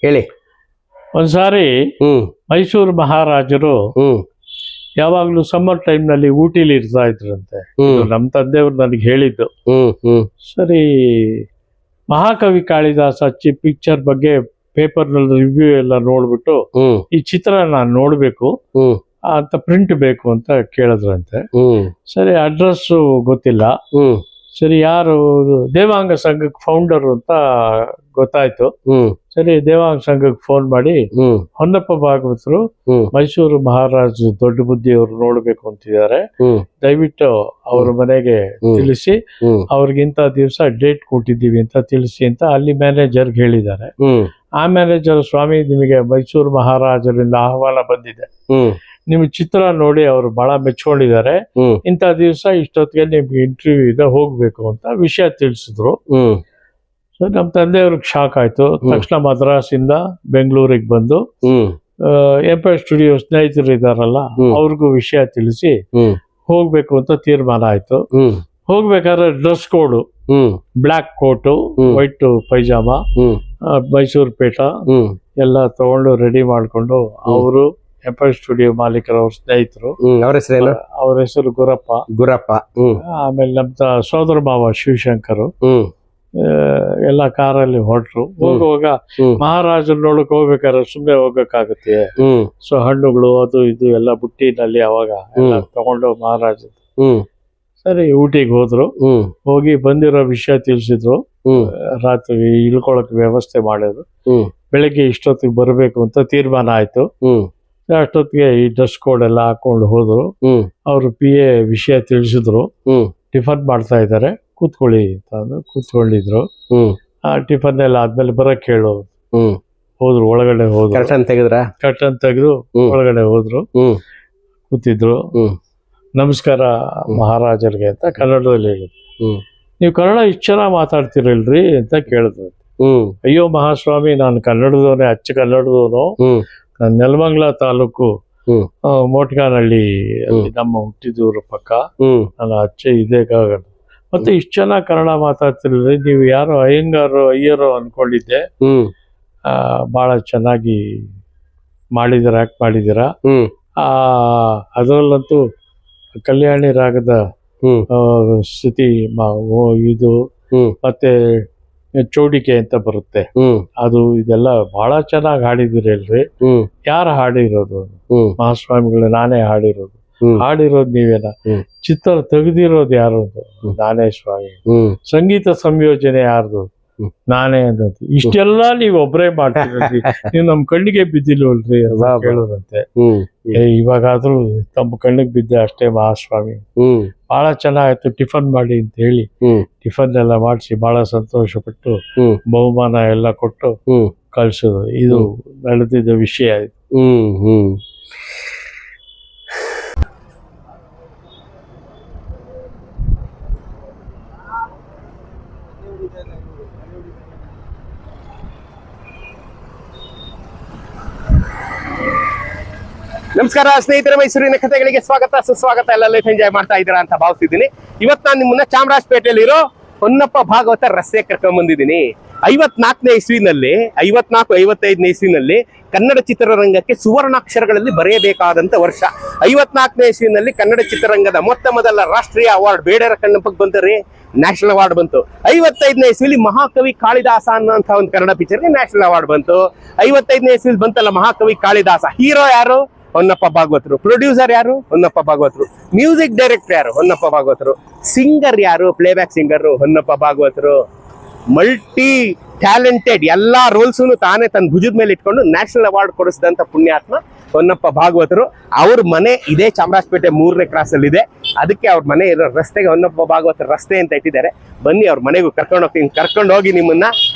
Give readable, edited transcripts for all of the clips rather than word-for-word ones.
ಹೇಳಿ. ಒಂದ್ಸಾರಿ ಮೈಸೂರು ಮಹಾರಾಜರು ಯಾವಾಗ್ಲೂ ಸಮ್ಮರ್ ಟೈಮ್ ನಲ್ಲಿ ಊಟಿಲಿ ಇರ್ತಾ ಇದ್ರಂತೆ. ನಮ್ಮ ತಂದೆಯವರು ನನಗೆ ಹೇಳಿದ್ದು. ಸರಿ, ಮಹಾಕವಿ ಕಾಳಿದಾಸ ಪಿಕ್ಚರ್ ಬಗ್ಗೆ ಪೇಪರ್ ನಲ್ಲಿ ರಿವ್ಯೂ ಎಲ್ಲ ನೋಡ್ಬಿಟ್ಟು ಈ ಚಿತ್ರ ನಾನು ನೋಡ್ಬೇಕು ಅಂತ ಪ್ರಿಂಟ್ ಬೇಕು ಅಂತ ಕೇಳಿದ್ರಂತೆ. ಸರಿ, ಅಡ್ರೆಸ್ ಗೊತ್ತಿಲ್ಲ. ಸರಿ, ಯಾರು ದೇವಾಂಗ ಸಂಘಕ್ಕೆ ಫೌಂಡರ್ ಅಂತ ಗೊತ್ತಾಯ್ತು. ಸರಿ, ದೇವಾಂಗ ಸಂಘಕ್ಕೆ ಫೋನ್ ಮಾಡಿ ಹೊನ್ನಪ್ಪ ಭಾಗವತರು ಮೈಸೂರು ಮಹಾರಾಜ ದೊಡ್ಡ ಬುದ್ಧಿಯವರು ನೋಡ್ಬೇಕು ಅಂತಿದ್ದಾರೆ, ದಯವಿಟ್ಟು ಅವ್ರ ಮನೆಗೆ ತಿಳಿಸಿ, ಅವ್ರಿಗಿಂತ ದಿವಸ ಡೇಟ್ ಕೊಟ್ಟಿದ್ದೀವಿ ಅಂತ ತಿಳಿಸಿ ಅಂತ ಅಲ್ಲಿ ಮ್ಯಾನೇಜರ್ಗೆ ಹೇಳಿದ್ದಾರೆ. ಆ ಮ್ಯಾನೇಜರ್, ಸ್ವಾಮಿ ನಿಮಗೆ ಮೈಸೂರು ಮಹಾರಾಜರಿಂದ ಆಹ್ವಾನ ಬಂದಿದೆ, ನಿಮ್ ಚಿತ್ರ ನೋಡಿ ಅವರು ಬಹಳ ಮೆಚ್ಕೊಂಡಿದ್ದಾರೆ, ಇಂಥ ದಿವಸ ಇಷ್ಟೊತ್ತಿಗೆ ನಿಮ್ಗೆ ಇಂಟರ್ವ್ಯೂ ಇದೆ, ಹೋಗ್ಬೇಕು ಅಂತ ವಿಷಯ ತಿಳಿಸಿದ್ರು. ಸೊ ನಮ್ಮ ತಂದೆಯವ್ರಿಗೆ ಶಾಕ್ ಆಯ್ತು. ತಕ್ಷಣ ಮದ್ರಾಸಿಂದ ಬೆಂಗಳೂರಿಗೆ ಬಂದು ಎಂಪೈರ್ ಸ್ಟುಡಿಯೋ ಸ್ನೇಹಿತರು ಇದಾರಲ್ಲ ಅವ್ರಿಗೂ ವಿಷಯ ತಿಳಿಸಿ ಹೋಗ್ಬೇಕು ಅಂತ ತೀರ್ಮಾನ ಆಯ್ತು. ಹೋಗ್ಬೇಕಾದ್ರೆ dress code black coat, white ಪೈಜಾಮ, ಮೈಸೂರು ಪೇಟ ಎಲ್ಲ ತಗೊಂಡು ರೆಡಿ ಮಾಡ್ಕೊಂಡು ಅವರು ಎಂಪೈರ್ ಸ್ಟುಡಿಯೋ ಮಾಲೀಕರ ಅವ್ರ ಸ್ನೇಹಿತರು, ಅವ್ರ ಹೆಸರು ಗುರಪ್ಪ, ಆಮೇಲೆ ನಮ್ಮ ಸೋದರ ಮಾವ ಶಿವಶಂಕರು ಎಲ್ಲ ಕಾರಲ್ಲಿ ಹೊರಟ್ರು. ಹೋಗುವಾಗ ಮಹಾರಾಜರು ನೋಡಕ್ ಹೋಗ್ಬೇಕಾದ್ರೆ ಸುಮ್ನೆ ಹೋಗಕ್ಕಾಗತ್ತೆ. ಸೊ ಹಣ್ಣುಗಳು ಅದು ಇದು ಎಲ್ಲ ಬುಟ್ಟಿನಲ್ಲಿ ಅವಾಗ ಎಲ್ಲ ತಗೊಂಡು ಮಹಾರಾಜ ಸರಿ ಊಟಿಗೆ ಹೋದ್ರು. ಹೋಗಿ ಬಂದಿರೋ ವಿಷಯ ತಿಳಿಸಿದ್ರು. ರಾತ್ರಿ ಇಳ್ಕೊಳಕ್ ವ್ಯವಸ್ಥೆ ಮಾಡಿದ್ರು. ಬೆಳಿಗ್ಗೆ ಇಷ್ಟೊತ್ತಿಗೆ ಬರ್ಬೇಕು ಅಂತ ತೀರ್ಮಾನ ಆಯ್ತು. ಅಷ್ಟೊತ್ತಿಗೆ ಈ ಡ್ರೆಸ್ ಕೋಡ್ ಎಲ್ಲ ಹಾಕೊಂಡು ಹೋದ್ರು. ಅವ್ರು PA ವಿಷಯ ತಿಳಿಸಿದ್ರು. ಟಿಫನ್ ಮಾಡ್ತಾ ಇದ್ದಾರೆ, ಕೂತ್ಕೊಳ್ಳಿ ಅಂತ ಅಂದ್ರು. ಕೂತ್ಕೊಂಡಿದ್ರು. ಆ ಟಿಫನ್ ಎಲ್ಲ ಆದ್ಮೇಲೆ ಬರಕ್ ಹೇಳು ಹೋದ್ರು. ಒಳಗಡೆ ಹೋದ್ರು. ಕರ್ಟನ್ ತೆಗೆದು ಒಳಗಡೆ ಹೋದ್ರು. ಕೂತಿದ್ರು. ನಮಸ್ಕಾರ ಮಹಾರಾಜರಿಗೆ ಅಂತ ಕನ್ನಡದಲ್ಲಿ ಹೇಳಿದ್ರು. ನೀವು ಕನ್ನಡ ಇಷ್ಟು ಚೆನ್ನಾಗಿ ಮಾತಾಡ್ತಿರಲ್ರಿ ಅಂತ ಕೇಳಿದ್ರು. ಅಯ್ಯೋ ಮಹಾಸ್ವಾಮಿ, ನಾನು ಕನ್ನಡದವನೇ, ಅಚ್ಚ ಕನ್ನಡದವನು. ನಾನು ನೆಲಮಂಗಲ ತಾಲೂಕು ಮೋಟ್ಗಾನಹಳ್ಳಿ ನಮ್ಮ ಹುಟ್ಟಿದೂರು ಪಕ್ಕ, ನಾನು ಅಚ್ಚೆ ಇದೇ ಮತ್ತೆ ಇಷ್ಟು ಚೆನ್ನಾಗಿ ಕನ್ನಡ ಮಾತಾಡ್ತಿರಲ್ರಿ, ನೀವು ಯಾರೋ ಅಯ್ಯರೋ ಅನ್ಕೊಂಡಿದ್ದೆ, ಬಹಳ ಚೆನ್ನಾಗಿ ಆಕ್ಟ್ ಮಾಡಿದ್ದೀರಾ. ಅದರಲ್ಲಂತೂ ಕಲ್ಯಾಣಿ ರಾಗದ ಸ್ಥಿತಿ ಇದು ಮತ್ತೆ ಚೌಡಿಕೆ ಅಂತ ಬರುತ್ತೆ, ಅದು ಇದೆಲ್ಲ ಬಹಳ ಚೆನ್ನಾಗಿ ಹಾಡಿದಿರಲ್ರಿ. ಯಾರು ಹಾಡಿರೋದು? ಮಹಾಸ್ವಾಮಿಗಳು ನಾನೇ ಹಾಡಿರೋದು. ಹಾಡಿರೋದು ನೀವೇನ? ಚಿತ್ರ ತೆಗೆದಿರೋದು ಯಾರು? ನಾನೇ ಸ್ವಾಮಿ. ಸಂಗೀತ ಸಂಯೋಜನೆ ಯಾರ್ದು? ನಾನೇ ಅನ್ನೋದು. ಇಷ್ಟೆಲ್ಲ ನೀವು ಒಬ್ಬರೇ ಮಾಡ್ತೀರಿ, ನೀವು ನಮ್ ಕಣ್ಣಿಗೆ ಬಿದ್ದಿಲ್ವಲ್ರಿ ಅಂತ ಕೇಳೋದಂತೆ. ಇವಾಗಾದ್ರೂ ತಮ್ಮ ಕಣ್ಣಿಗೆ ಬಿದ್ದೆ ಅಷ್ಟೇ ಮಹಾಸ್ವಾಮಿ. ಬಹಳ ಚೆನ್ನಾಗಾಯ್ತು, ಟಿಫನ್ ಮಾಡಿ ಅಂತ ಹೇಳಿ ಟಿಫನ್ ಎಲ್ಲ ಮಾಡಿಸಿ ಬಹಳ ಸಂತೋಷಪಟ್ಟು ಬಹುಮಾನ ಎಲ್ಲ ಕೊಟ್ಟು ಕಳ್ಸೋದು. ಇದು ನಡೆದಿದ್ದ ವಿಷಯ. ನಮಸ್ಕಾರ ಸ್ನೇಹಿತರೆ, ಮೈಸೂರಿನ ಕಥೆಗಳಿಗೆ ಸ್ವಾಗತ ಸುಸ್ವಾಗತ. ಎಲ್ಲ ಲೈಫ್ ಎಂಜಾಯ್ ಮಾಡ್ತಾ ಇದ್ದೀರಾ ಅಂತ ಭಾವಿಸಿದ್ದೀನಿ. ಇವತ್ತು ನಾನು ನಿಮ್ಮನ್ನ ಚಾಮರಾಜಪೇಟೆಯಲ್ಲಿರೋ ಹೊನ್ನಪ್ಪ ಭಾಗವತ ರಸ್ತೆ ಕರ್ಕೊಂಡ್ ಬಂದಿದ್ದೀನಿ. 54ನೇ ಇಸ್ವಿನಲ್ಲಿ 55ನೇ ಇಸ್ವಿನಲ್ಲಿ ಕನ್ನಡ ಚಿತ್ರರಂಗಕ್ಕೆ ಸುವರ್ಣಾಕ್ಷರಗಳಲ್ಲಿ ಬರೆಯಬೇಕಾದಂತ ವರ್ಷ. 54ನೇ ಇಸ್ವಿನಲ್ಲಿ ಕನ್ನಡ ಚಿತ್ರರಂಗದ ಮೊದಲ ರಾಷ್ಟ್ರೀಯ ಅವಾರ್ಡ್ ಬೇಡರ ಕಣ್ಣಪ್ಪಗೆ ಬಂತು, ನ್ಯಾಷನಲ್ ಅವಾರ್ಡ್ ಬಂತು. 55ನೇ ಇಸ್ವಿಲಿ ಮಹಾಕವಿ ಕಾಳಿದಾಸ ಅನ್ನೋಂಥ ಒಂದು ಕನ್ನಡ ಪಿಕ್ಚರ್ಗೆ ನ್ಯಾಷನಲ್ ಅವಾರ್ಡ್ ಬಂತು. 55ನೇ ಇಸ್ವಿಲಿ ಬಂತಲ್ಲ ಮಹಾಕವಿ ಕಾಳಿದಾಸ. ಹೀರೋ ಯಾರು? ಹೊನ್ನಪ್ಪ ಭಾಗವತರು. ಪ್ರೊಡ್ಯೂಸರ್ ಯಾರು? ಹೊನ್ನಪ್ಪ ಭಾಗವತರು. ಮ್ಯೂಸಿಕ್ ಡೈರೆಕ್ಟರ್ ಯಾರು? ಹೊನ್ನಪ್ಪ ಭಾಗವತರು. ಸಿಂಗರ್ ಯಾರು? ಪ್ಲೇಬ್ಯಾಕ್ ಸಿಂಗರ್ ಹೊನ್ನಪ್ಪ ಭಾಗವತರು. ಮಲ್ಟಿ ಟ್ಯಾಲೆಂಟೆಡ್, ಎಲ್ಲಾ ರೋಲ್ಸನ್ನು ತಾನೇ ತನ್ನ ಭುಜದ ಮೇಲೆ ಇಟ್ಕೊಂಡು ನ್ಯಾಷನಲ್ ಅವಾರ್ಡ್ ಕೊಡಿಸಿದಂತ ಪುಣ್ಯಾತ್ಮ ಹೊನ್ನಪ್ಪ ಭಾಗವತರು. ಅವ್ರ ಮನೆ ಇದೇ ಚಾಮರಾಜಪೇಟೆ 3ನೇ ಕ್ರಾಸ್ ಅಲ್ಲಿ ಇದೆ. ಅದಕ್ಕೆ ಅವ್ರ ಮನೆ ಇರೋ ರಸ್ತೆಗೆ ಹೊನ್ನಪ್ಪ ಭಾಗವತರ ರಸ್ತೆ ಅಂತ ಇಟ್ಟಿದ್ದಾರೆ. ಬನ್ನಿ ಅವ್ರ ಮನೆಗೂ ಕರ್ಕೊಂಡು ಹೋಗ್ತೀನಿ. ಕರ್ಕೊಂಡು ಹೋಗಿ ನಿಮ್ಮನ್ನ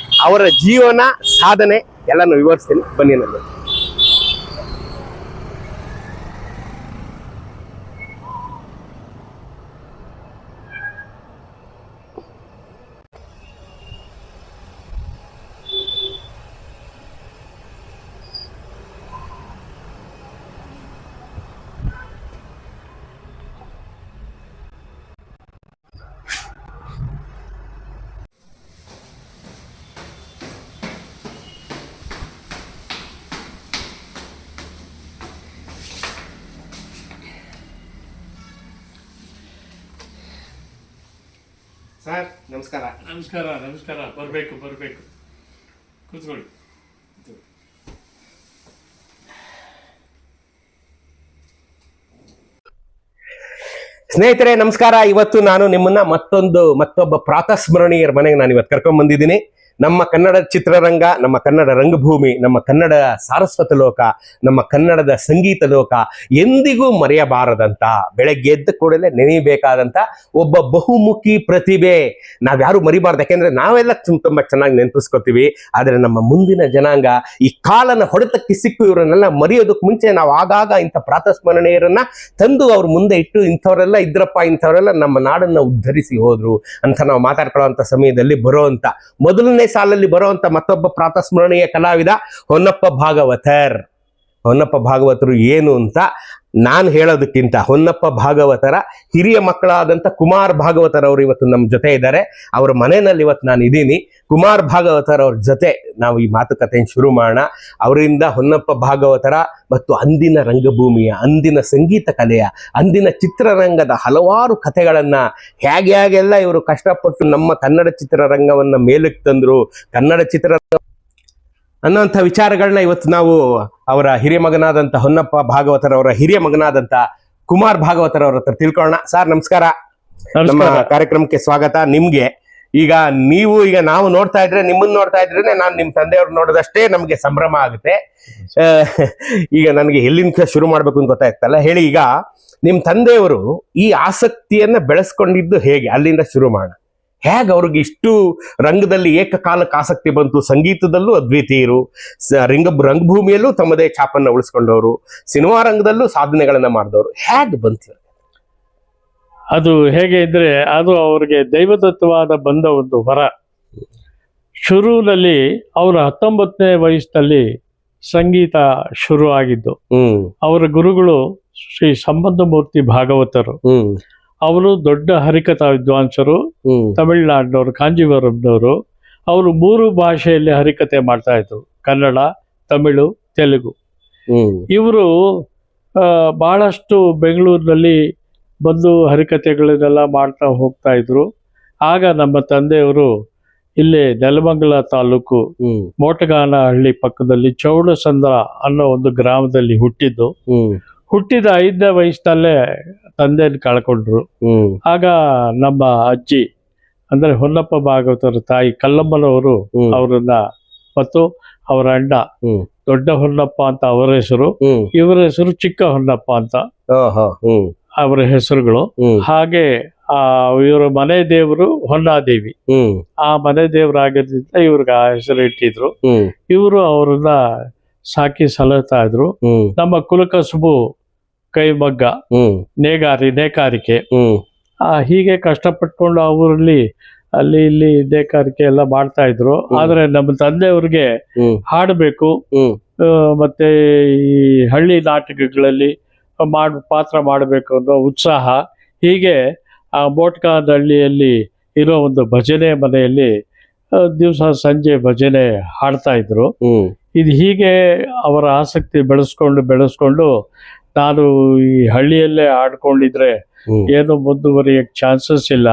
ಅವರ ಜೀವನ ಸಾಧನೆ ಎಲ್ಲಾನು ವಿವರಿಸ್ತೀನಿ. ಬನ್ನಿ ನನ್ನ. ಸರ್ ನಮಸ್ಕಾರ. ನಮಸ್ಕಾರ ನಮಸ್ಕಾರ. ಬರಬೇಕು ಕೂತ್ಕೊಳ್ಳಿ. ಸ್ನೇಹಿತರೆ ನಮಸ್ಕಾರ. ಇವತ್ತು ನಾನು ನಿಮ್ಮನ್ನ ಮತ್ತೊಬ್ಬ ಪ್ರಾತಸ್ಮರಣೀಯರ ಮನೆಗೆ ನಾನು ಇವತ್ತು ಕರ್ಕೊಂಡ್ ಬಂದಿದ್ದೀನಿ. ನಮ್ಮ ಕನ್ನಡ ಚಿತ್ರರಂಗ, ನಮ್ಮ ಕನ್ನಡ ರಂಗಭೂಮಿ, ನಮ್ಮ ಕನ್ನಡ ಸಾರಸ್ವತ ಲೋಕ, ನಮ್ಮ ಕನ್ನಡದ ಸಂಗೀತ ಲೋಕ ಎಂದಿಗೂ ಮರೆಯಬಾರದಂತ, ಬೆಳಗ್ಗೆ ಎದ್ದ ಕೂಡಲೇ ನೆನೆಯಬೇಕಾದಂತ ಒಬ್ಬ ಬಹುಮುಖಿ ಪ್ರತಿಭೆ. ನಾವ್ಯಾರು ಮರಿಬಾರ್ದು. ಯಾಕೆಂದ್ರೆ ನಾವೆಲ್ಲ ತುಂಬಾ ಚೆನ್ನಾಗಿ ನೆನಪಿಸ್ಕೋತೀವಿ. ಆದ್ರೆ ನಮ್ಮ ಮುಂದಿನ ಜನಾಂಗ ಈ ಕಾಲನ ಹೊಡೆತಕ್ಕೆ ಸಿಕ್ಕು ಇವರನ್ನೆಲ್ಲ ಮರೆಯೋದಕ್ಕೆ ಮುಂಚೆ ನಾವು ಆಗಾಗ ಇಂಥ ಪ್ರಾತಸ್ಮರಣೀಯರನ್ನ ತಂದು ಅವ್ರ ಮುಂದೆ ಇಟ್ಟು ಇಂಥವರೆಲ್ಲ ಇದ್ರಪ್ಪ, ಇಂಥವರೆಲ್ಲ ನಮ್ಮ ನಾಡನ್ನ ಉದ್ಧರಿಸಿ ಹೋದ್ರು ಅಂತ ನಾವು ಮಾತಾಡ್ಕೊಳ್ಳುವಂತ ಸಮಯದಲ್ಲಿ ಬರುವಂತ ಮೊದಲನೇ ಸಾಲಲ್ಲಿ ಬರುವಂತ ಮತ್ತೊಬ್ಬ ಪ್ರಾತಸ್ಮರಣೀಯ ಕಲಾವಿದ ಹೊನ್ನಪ್ಪ ಭಾಗವತರ್. ಹೊನ್ನಪ್ಪ ಭಾಗವತರು ಏನು ಅಂತ ನಾನು ಹೇಳೋದಕ್ಕಿಂತ ಹೊನ್ನಪ್ಪ ಭಾಗವತರ ಹಿರಿಯ ಮಕ್ಕಳಾದಂಥ ಕುಮಾರ್ ಭಾಗವತರ್ ಅವರು ಇವತ್ತು ನಮ್ಮ ಜೊತೆ ಇದ್ದಾರೆ. ಅವರ ಮನೆಯಲ್ಲಿ ಇವತ್ತು ನಾನು ಇದ್ದೀನಿ. ಕುಮಾರ್ ಭಾಗವತರ್ ಅವ್ರ ಜೊತೆ ನಾವು ಈ ಮಾತುಕತೆಯನ್ನು ಶುರು ಮಾಡೋಣ. ಅವರಿಂದ ಹೊನ್ನಪ್ಪ ಭಾಗವತರ ಮತ್ತು ಅಂದಿನ ರಂಗಭೂಮಿಯ, ಅಂದಿನ ಸಂಗೀತ ಕಲೆಯ, ಅಂದಿನ ಚಿತ್ರರಂಗದ ಹಲವಾರು ಕಥೆಗಳನ್ನ ಹೇಗೆಲ್ಲ ಇವರು ಕಷ್ಟಪಟ್ಟು ನಮ್ಮ ಕನ್ನಡ ಚಿತ್ರರಂಗವನ್ನ ಮೇಲಕ್ಕೆ ತಂದ್ರು, ಕನ್ನಡ ಚಿತ್ರರಂಗ ಅನ್ನೋಂಥ ವಿಚಾರಗಳನ್ನ ಇವತ್ತು ನಾವು ಅವರ ಹಿರಿಯ ಮಗನಾದಂಥ ಹೊನ್ನಪ್ಪ ಭಾಗವತರ್ ಅವರ ಹಿರಿಯ ಮಗನಾದಂಥ ಕುಮಾರ್ ಭಾಗವತರ್ ಅವರ ಹತ್ರ ತಿಳ್ಕೊಳ್ಳೋಣ. ಸರ್ ನಮಸ್ಕಾರ. ನಮ್ಮ ಕಾರ್ಯಕ್ರಮಕ್ಕೆ ಸ್ವಾಗತ. ನಿಮ್ಗೆ ಈಗ ನಾವು ನೋಡ್ತಾ ಇದ್ರೆ, ನಿಮ್ಮನ್ನ ನೋಡ್ತಾ ಇದ್ರೆ ನಾನು ನಿಮ್ಮ ತಂದೆಯವ್ರು ನೋಡೋದಷ್ಟೇ ನಮ್ಗೆ ಸಂಭ್ರಮ ಆಗುತ್ತೆ. ಈಗ ನನಗೆ ಎಲ್ಲಿಂದ ಶುರು ಮಾಡ್ಬೇಕು ಅಂತ ಗೊತ್ತಾಯ್ತಲ್ಲ. ಹೇಳಿ, ಈಗ ನಿಮ್ ತಂದೆಯವರು ಈ ಆಸಕ್ತಿಯನ್ನ ಬೆಳೆಸ್ಕೊಂಡಿದ್ದು ಹೇಗೆ? ಅಲ್ಲಿಂದ ಶುರು ಮಾಡೋಣ. ಹೇಗೆ ಅವ್ರಿಗೆ ಇಷ್ಟು ರಂಗದಲ್ಲಿ ಏಕಕಾಲಕ್ಕೆ ಆಸಕ್ತಿ ಬಂತು? ಸಂಗೀತದಲ್ಲೂ ಅದ್ವಿತೀಯರು, ರಂಗಭೂಮಿಯಲ್ಲೂ ತಮ್ಮದೇ ಛಾಪನ್ನ ಉಳಿಸ್ಕೊಂಡವರು, ಸಿನಿಮಾ ರಂಗದಲ್ಲೂ ಸಾಧನೆಗಳನ್ನ ಮಾಡಿದವರು. ಹೇಗೆ ಬಂತು? ಅದು ಹೇಗೆ ಇದ್ರೆ, ಅದು ಅವ್ರಿಗೆ ದೈವದತ್ತವಾದ ಬಂದ ಒಂದು ವರ. ಶುರುವಿನಲ್ಲಿ ಅವರ 19ನೇ ವಯಸ್ಸಿನಲ್ಲಿ ಸಂಗೀತ ಶುರು ಆಗಿದ್ದು. ಅವರ ಗುರುಗಳು ಶ್ರೀ ಸಂಬಂಧಮೂರ್ತಿ ಭಾಗವತರು. ಅವರು ದೊಡ್ಡ ಹರಿಕಥಾ ವಿದ್ವಾಂಸರು, ತಮಿಳುನಾಡಿನವರು, ಕಾಂಜೀವರಂನವರು. ಅವರು 3 ಭಾಷೆಯಲ್ಲಿ ಹರಿಕತೆ ಮಾಡ್ತಾ ಇದ್ರು: ಕನ್ನಡ, ತಮಿಳು, ತೆಲುಗು. ಇವರು ಬಹಳಷ್ಟು ಬೆಂಗಳೂರಿನಲ್ಲಿ ಬಂದು ಹರಿಕತೆಗಳನ್ನೆಲ್ಲ ಮಾಡ್ತಾ ಹೋಗ್ತಾ ಇದ್ರು. ಆಗ ನಮ್ಮ ತಂದೆಯವರು ಇಲ್ಲೇ ನೆಲಮಂಗಲ ತಾಲೂಕು ಮೋಟಗಾನಹಳ್ಳಿ ಪಕ್ಕದಲ್ಲಿ ಚೌಡಸಂದ್ರ ಅನ್ನೋ ಒಂದು ಗ್ರಾಮದಲ್ಲಿ ಹುಟ್ಟಿದ 5ನೇ ವಯಸ್ಸಿನಲ್ಲೇ ತಂದೆಯನ್ನು ಕಳ್ಕೊಂಡ್ರು. ಆಗ ನಮ್ಮ ಅಜ್ಜಿ ಅಂದ್ರೆ ಹೊನ್ನಪ್ಪ ಭಾಗವತರ ತಾಯಿ ಕಲ್ಲಮ್ಮನವರು ಅವರನ್ನ, ಮತ್ತು ಅವರ ಅಣ್ಣ ದೊಡ್ಡ ಹೊನ್ನಪ್ಪ ಅಂತ ಅವರ ಹೆಸರು, ಇವರ ಹೆಸರು ಚಿಕ್ಕ ಹೊನ್ನಪ್ಪ ಅಂತ ಅವರ ಹೆಸರುಗಳು. ಹಾಗೆ ಇವರ ಮನೆ ದೇವರು ಹೊನ್ನಾದೇವಿ. ಆ ಮನೆ ದೇವರಾಗಿದ್ದರಿಂದ ಇವ್ರಿಗೆ ಆ ಹೆಸರು ಇಟ್ಟಿದ್ರು. ಇವರು ಅವರನ್ನ ಸಾಕಿ ಸಲಹುತ್ತಾ ಇದ್ರು. ನಮ್ಮ ಕುಲಕಸುಬು ಕೈಮಗ್ಗ, ನೇಕಾರಿಕೆ. ಹೀಗೆ ಕಷ್ಟಪಟ್ಕೊಂಡು ಆ ಊರಲ್ಲಿ ಅಲ್ಲಿ ಇಲ್ಲಿ ನೇಕಾರಿಕೆ ಎಲ್ಲ ಮಾಡ್ತಾ ಇದ್ರು. ಆದ್ರೆ ನಮ್ಮ ತಂದೆಯವ್ರಿಗೆ ಹಾಡಬೇಕು, ಮತ್ತೆ ಈ ಹಳ್ಳಿ ನಾಟಕಗಳಲ್ಲಿ ಪಾತ್ರ ಮಾಡಬೇಕು ಅನ್ನೋ ಉತ್ಸಾಹ. ಹೀಗೆ ಆ ಮೋಟ್ಕಾನಹಳ್ಳಿಯಲ್ಲಿ ಇರೋ ಒಂದು ಭಜನೆ ಮನೆಯಲ್ಲಿ ದಿವಸ ಸಂಜೆ ಭಜನೆ ಹಾಡ್ತಾ ಇದ್ರು. ಇದು ಹೀಗೆ ಅವರ ಆಸಕ್ತಿ ಬೆಳೆಸ್ಕೊಂಡು ನಾನು ಈ ಹಳ್ಳಿಯಲ್ಲೇ ಆಡ್ಕೊಂಡಿದ್ರೆ ಏನು ಮುಂದುವರಿಯಕ್ಕೆ ಚಾನ್ಸಸ್ ಇಲ್ಲ,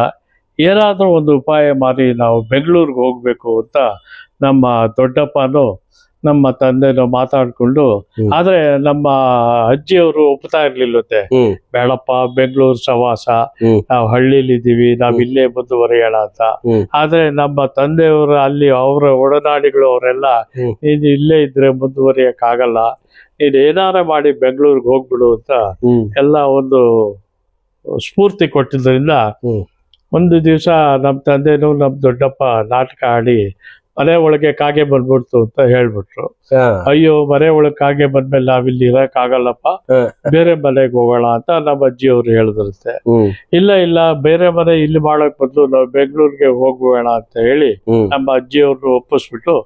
ಏನಾದರೂ ಒಂದು ಉಪಾಯ ಮಾಡಿ ನಾವು ಬೆಂಗಳೂರಿಗೆ ಹೋಗ್ಬೇಕು ಅಂತ ನಮ್ಮ ದೊಡ್ಡಪ್ಪನೂ ನಮ್ಮ ತಂದೆನೂ ಮಾತಾಡ್ಕೊಂಡು. ಆದ್ರೆ ನಮ್ಮ ಅಜ್ಜಿಯವರು ಒಪ್ತಾ ಇರ್ಲಿಲ್ಲಂತೆ. ಬೇಡಪ್ಪ, ಬೆಂಗಳೂರು ಸವಾಸ, ನಾವು ಹಳ್ಳಿಲಿ ಇದ್ದೀವಿ, ನಾವ್ ಇಲ್ಲೇ ಮುಂದುವರಿಯೋಣ ಅಂತ. ಆದ್ರೆ ನಮ್ಮ ತಂದೆಯವರು ಅಲ್ಲಿ ಅವರ ಒಡನಾಡಿಗಳು ಅವರೆಲ್ಲ, ನೀನು ಇಲ್ಲೇ ಇದ್ರೆ ಮುಂದುವರಿಯಕ್ ಆಗಲ್ಲ, ನೀನ್ ಏನಾರ ಮಾಡಿ ಬೆಂಗಳೂರಿಗೆ ಹೋಗ್ಬಿಡು ಅಂತ ಎಲ್ಲ ಒಂದು ಸ್ಫೂರ್ತಿ ಕೊಟ್ಟಿದ್ದರಿಂದ ಒಂದು ದಿವಸ ನಮ್ಮ ತಂದೆನೂ ನಮ್ಮ ದೊಡ್ಡಪ್ಪ ನಾಟಕ ಆಡಿ ಮನೆ ಒಳಗೆ ಕಾಗೆ ಬಂದ್ಬಿಡ್ತು ಅಂತ ಹೇಳ್ಬಿಟ್ರು. ಅಯ್ಯೋ, ಮನೆ ಒಳಗೆ ಕಾಗೆ ಬಂದ್ಮೇಲೆ ನಾವಿಲ್ಲಿ ಇರಕ್ ಆಗಲ್ಲಪ್ಪ, ಬೇರೆ ಮನೆಗೆ ಹೋಗೋಣ ಅಂತ ನಮ್ಮ ಅಜ್ಜಿಯವರು ಹೇಳಿದ್ರಂತೆ. ಇಲ್ಲ, ಬೇರೆ ಮನೆ ಇಲ್ಲಿ ಮಾಡಕ್ ಬದಲು ನಾವು ಬೆಂಗಳೂರಿಗೆ ಹೋಗೋಣ ಅಂತ ಹೇಳಿ ನಮ್ಮ ಅಜ್ಜಿಯವ್ರನ್ನ ಒಪ್ಪಿಸ್ಬಿಟ್ಟು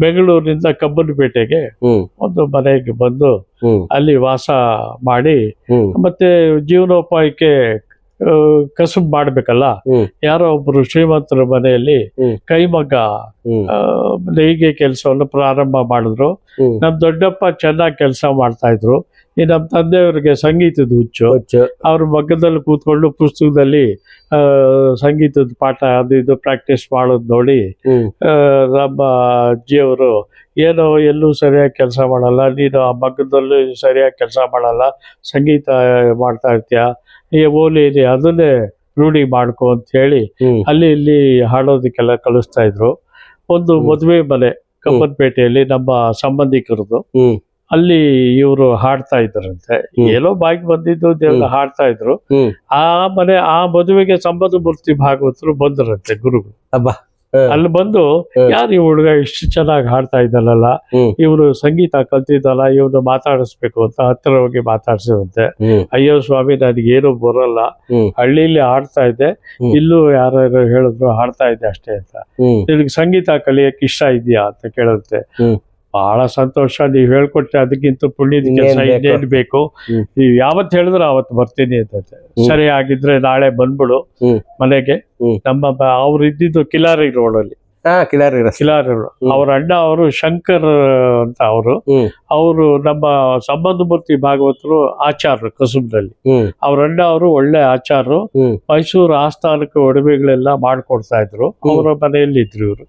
ಬೆಂಗಳೂರಿನಿಂದ ಕಬ್ಬನಪೇಟೆಗೆ ಒಂದು ಮನೆಗೆ ಬಂದು ಅಲ್ಲಿ ವಾಸ ಮಾಡಿ, ಮತ್ತೆ ಜೀವನೋಪಾಯಕ್ಕೆ ಕಸುಬು ಮಾಡ್ಬೇಕಲ್ಲ. ಯಾರೋ ಒಬ್ರು ಶ್ರೀಮಂತರ ಮನೆಯಲ್ಲಿ ಕೈಮಗ್ಗ ನೇಯ್ಗೆ ಕೆಲಸವನ್ನು ಪ್ರಾರಂಭ ಮಾಡಿದ್ರು. ನಮ್ ದೊಡ್ಡಪ್ಪ ಚೆನ್ನಾಗಿ ಕೆಲಸ ಮಾಡ್ತಾ ಇದ್ರು. ಈ ನಮ್ಮ ತಂದೆಯವ್ರಿಗೆ ಸಂಗೀತದ ಹುಚ್ಚು. ಅವ್ರ ಮಗ್ಗದಲ್ಲಿ ಕೂತ್ಕೊಂಡು ಪುಸ್ತಕದಲ್ಲಿ ಸಂಗೀತದ ಪಾಠ ಅದು ಇದು ಪ್ರಾಕ್ಟೀಸ್ ಮಾಡೋದು ನೋಡಿ ನಮ್ಮ ಅಜ್ಜಿಯವರು ಏನೋ ಎಲ್ಲೂ ಸರಿಯಾಗಿ ಕೆಲಸ ಮಾಡಲ್ಲ, ನೀನು ಆ ಮಗ್ಗದಲ್ಲೂ ಸರಿಯಾಗಿ ಕೆಲಸ ಮಾಡಲ್ಲ, ಸಂಗೀತ ಮಾಡ್ತಾ ಇರ್ತೀಯ, ಓಲಿ ಅದನ್ನೇ ರೂಢಿ ಮಾಡ್ಕೊ ಅಂತ ಹೇಳಿ ಅಲ್ಲಿ ಇಲ್ಲಿ ಹಾಡೋದಕ್ಕೆಲ್ಲ ಕಲಿಸ್ತಾ ಇದ್ರು. ಒಂದು ಮದುವೆ ಮನೆ ಕಮ್ಮನ್ಪೇಟೆಯಲ್ಲಿ ನಮ್ಮ ಸಂಬಂಧಿಕರದು, ಅಲ್ಲಿ ಇವರು ಹಾಡ್ತಾ ಇದ್ರಂತೆ. ಏನೋ ಬಾಯಿಗೆ ಬಂದಿದ್ದು ದೇವ್ರ ಹಾಡ್ತಾ ಇದ್ರು. ಆ ಮದುವೆಗೆ ಸಂಬಂಧ ಮೂರ್ತಿ ಭಾಗವತರು ಬಂದ್ರಂತೆ ಗುರುಗಳು. ಅಲ್ಲಿ ಬಂದು ಯಾರು ಈ ಹುಡುಗ ಇಷ್ಟು ಚೆನ್ನಾಗಿ ಹಾಡ್ತಾ ಇದ್ದಲ್ಲ, ಇವ್ರು ಸಂಗೀತ ಕಲ್ತಿದ್ದಲ್ಲ, ಇವ್ನು ಮಾತಾಡಿಸ್ಬೇಕು ಅಂತ ಹತ್ತಿರ ಹೋಗಿ ಮಾತಾಡ್ಸಿದಂತೆ. ಅಯ್ಯೋ ಸ್ವಾಮಿ ನನಗೇನು ಬರಲ್ಲ, ಹಳ್ಳಿಲಿ ಹಾಡ್ತಾ ಇದ್ದೆ, ಇಲ್ಲೂ ಯಾರು ಹೇಳಿದ್ರು ಹಾಡ್ತಾ ಇದ್ದೆ ಅಷ್ಟೇ ಅಂತ. ನಿನಗೆ ಸಂಗೀತ ಕಲಿಯಕ್ಕೆ ಇಷ್ಟ ಇದೆಯಾ ಅಂತ ಕೇಳುತ್ತೆ. ಬಹಳ ಸಂತೋಷ, ನೀವ್ ಹೇಳ್ಕೊಟ್ರೆ ಅದಕ್ಕಿಂತ ಪುಣ್ಯದ ಕೆಲಸ ಇನ್ನೇನ್ ಬೇಕು, ನೀವ್ ಯಾವತ್ ಹೇಳಿದ್ರೆ ಅವತ್ತು ಬರ್ತೀನಿ ಅಂತಂತೆ. ಸರಿ ಆಗಿದ್ರೆ ನಾಳೆ ಬಂದ್ಬಿಡು ಮನೆಗೆ. ನಮ್ಮ ಅವ್ರು ಇದ್ದಿದ್ದು ಕಿಲಾರಿ ರೋಡಲ್ಲಿ, ಕಿಲಾರಿ ರೋಡ್. ಅವ್ರ ಅಣ್ಣ ಅವರು ಶಂಕರ್ ಅಂತ ಅವರು ನಮ್ಮ ಸಂಬಂಧ ಮೂರ್ತಿ ಭಾಗವತರು ಆಚಾರ್ಯರು ಕಸುಬ್ನಲ್ಲಿ. ಅವ್ರ ಅಣ್ಣ ಅವರು ಒಳ್ಳೆ ಆಚಾರ್ಯರು, ಮೈಸೂರು ಆಸ್ಥಾನಕ್ಕೆ ಒಡವೆಗಳೆಲ್ಲ ಮಾಡ್ಕೊಡ್ತಾ ಇದ್ರು. ಅವರ ಮನೆಯಲ್ಲಿ ಇದ್ರು ಇವರು.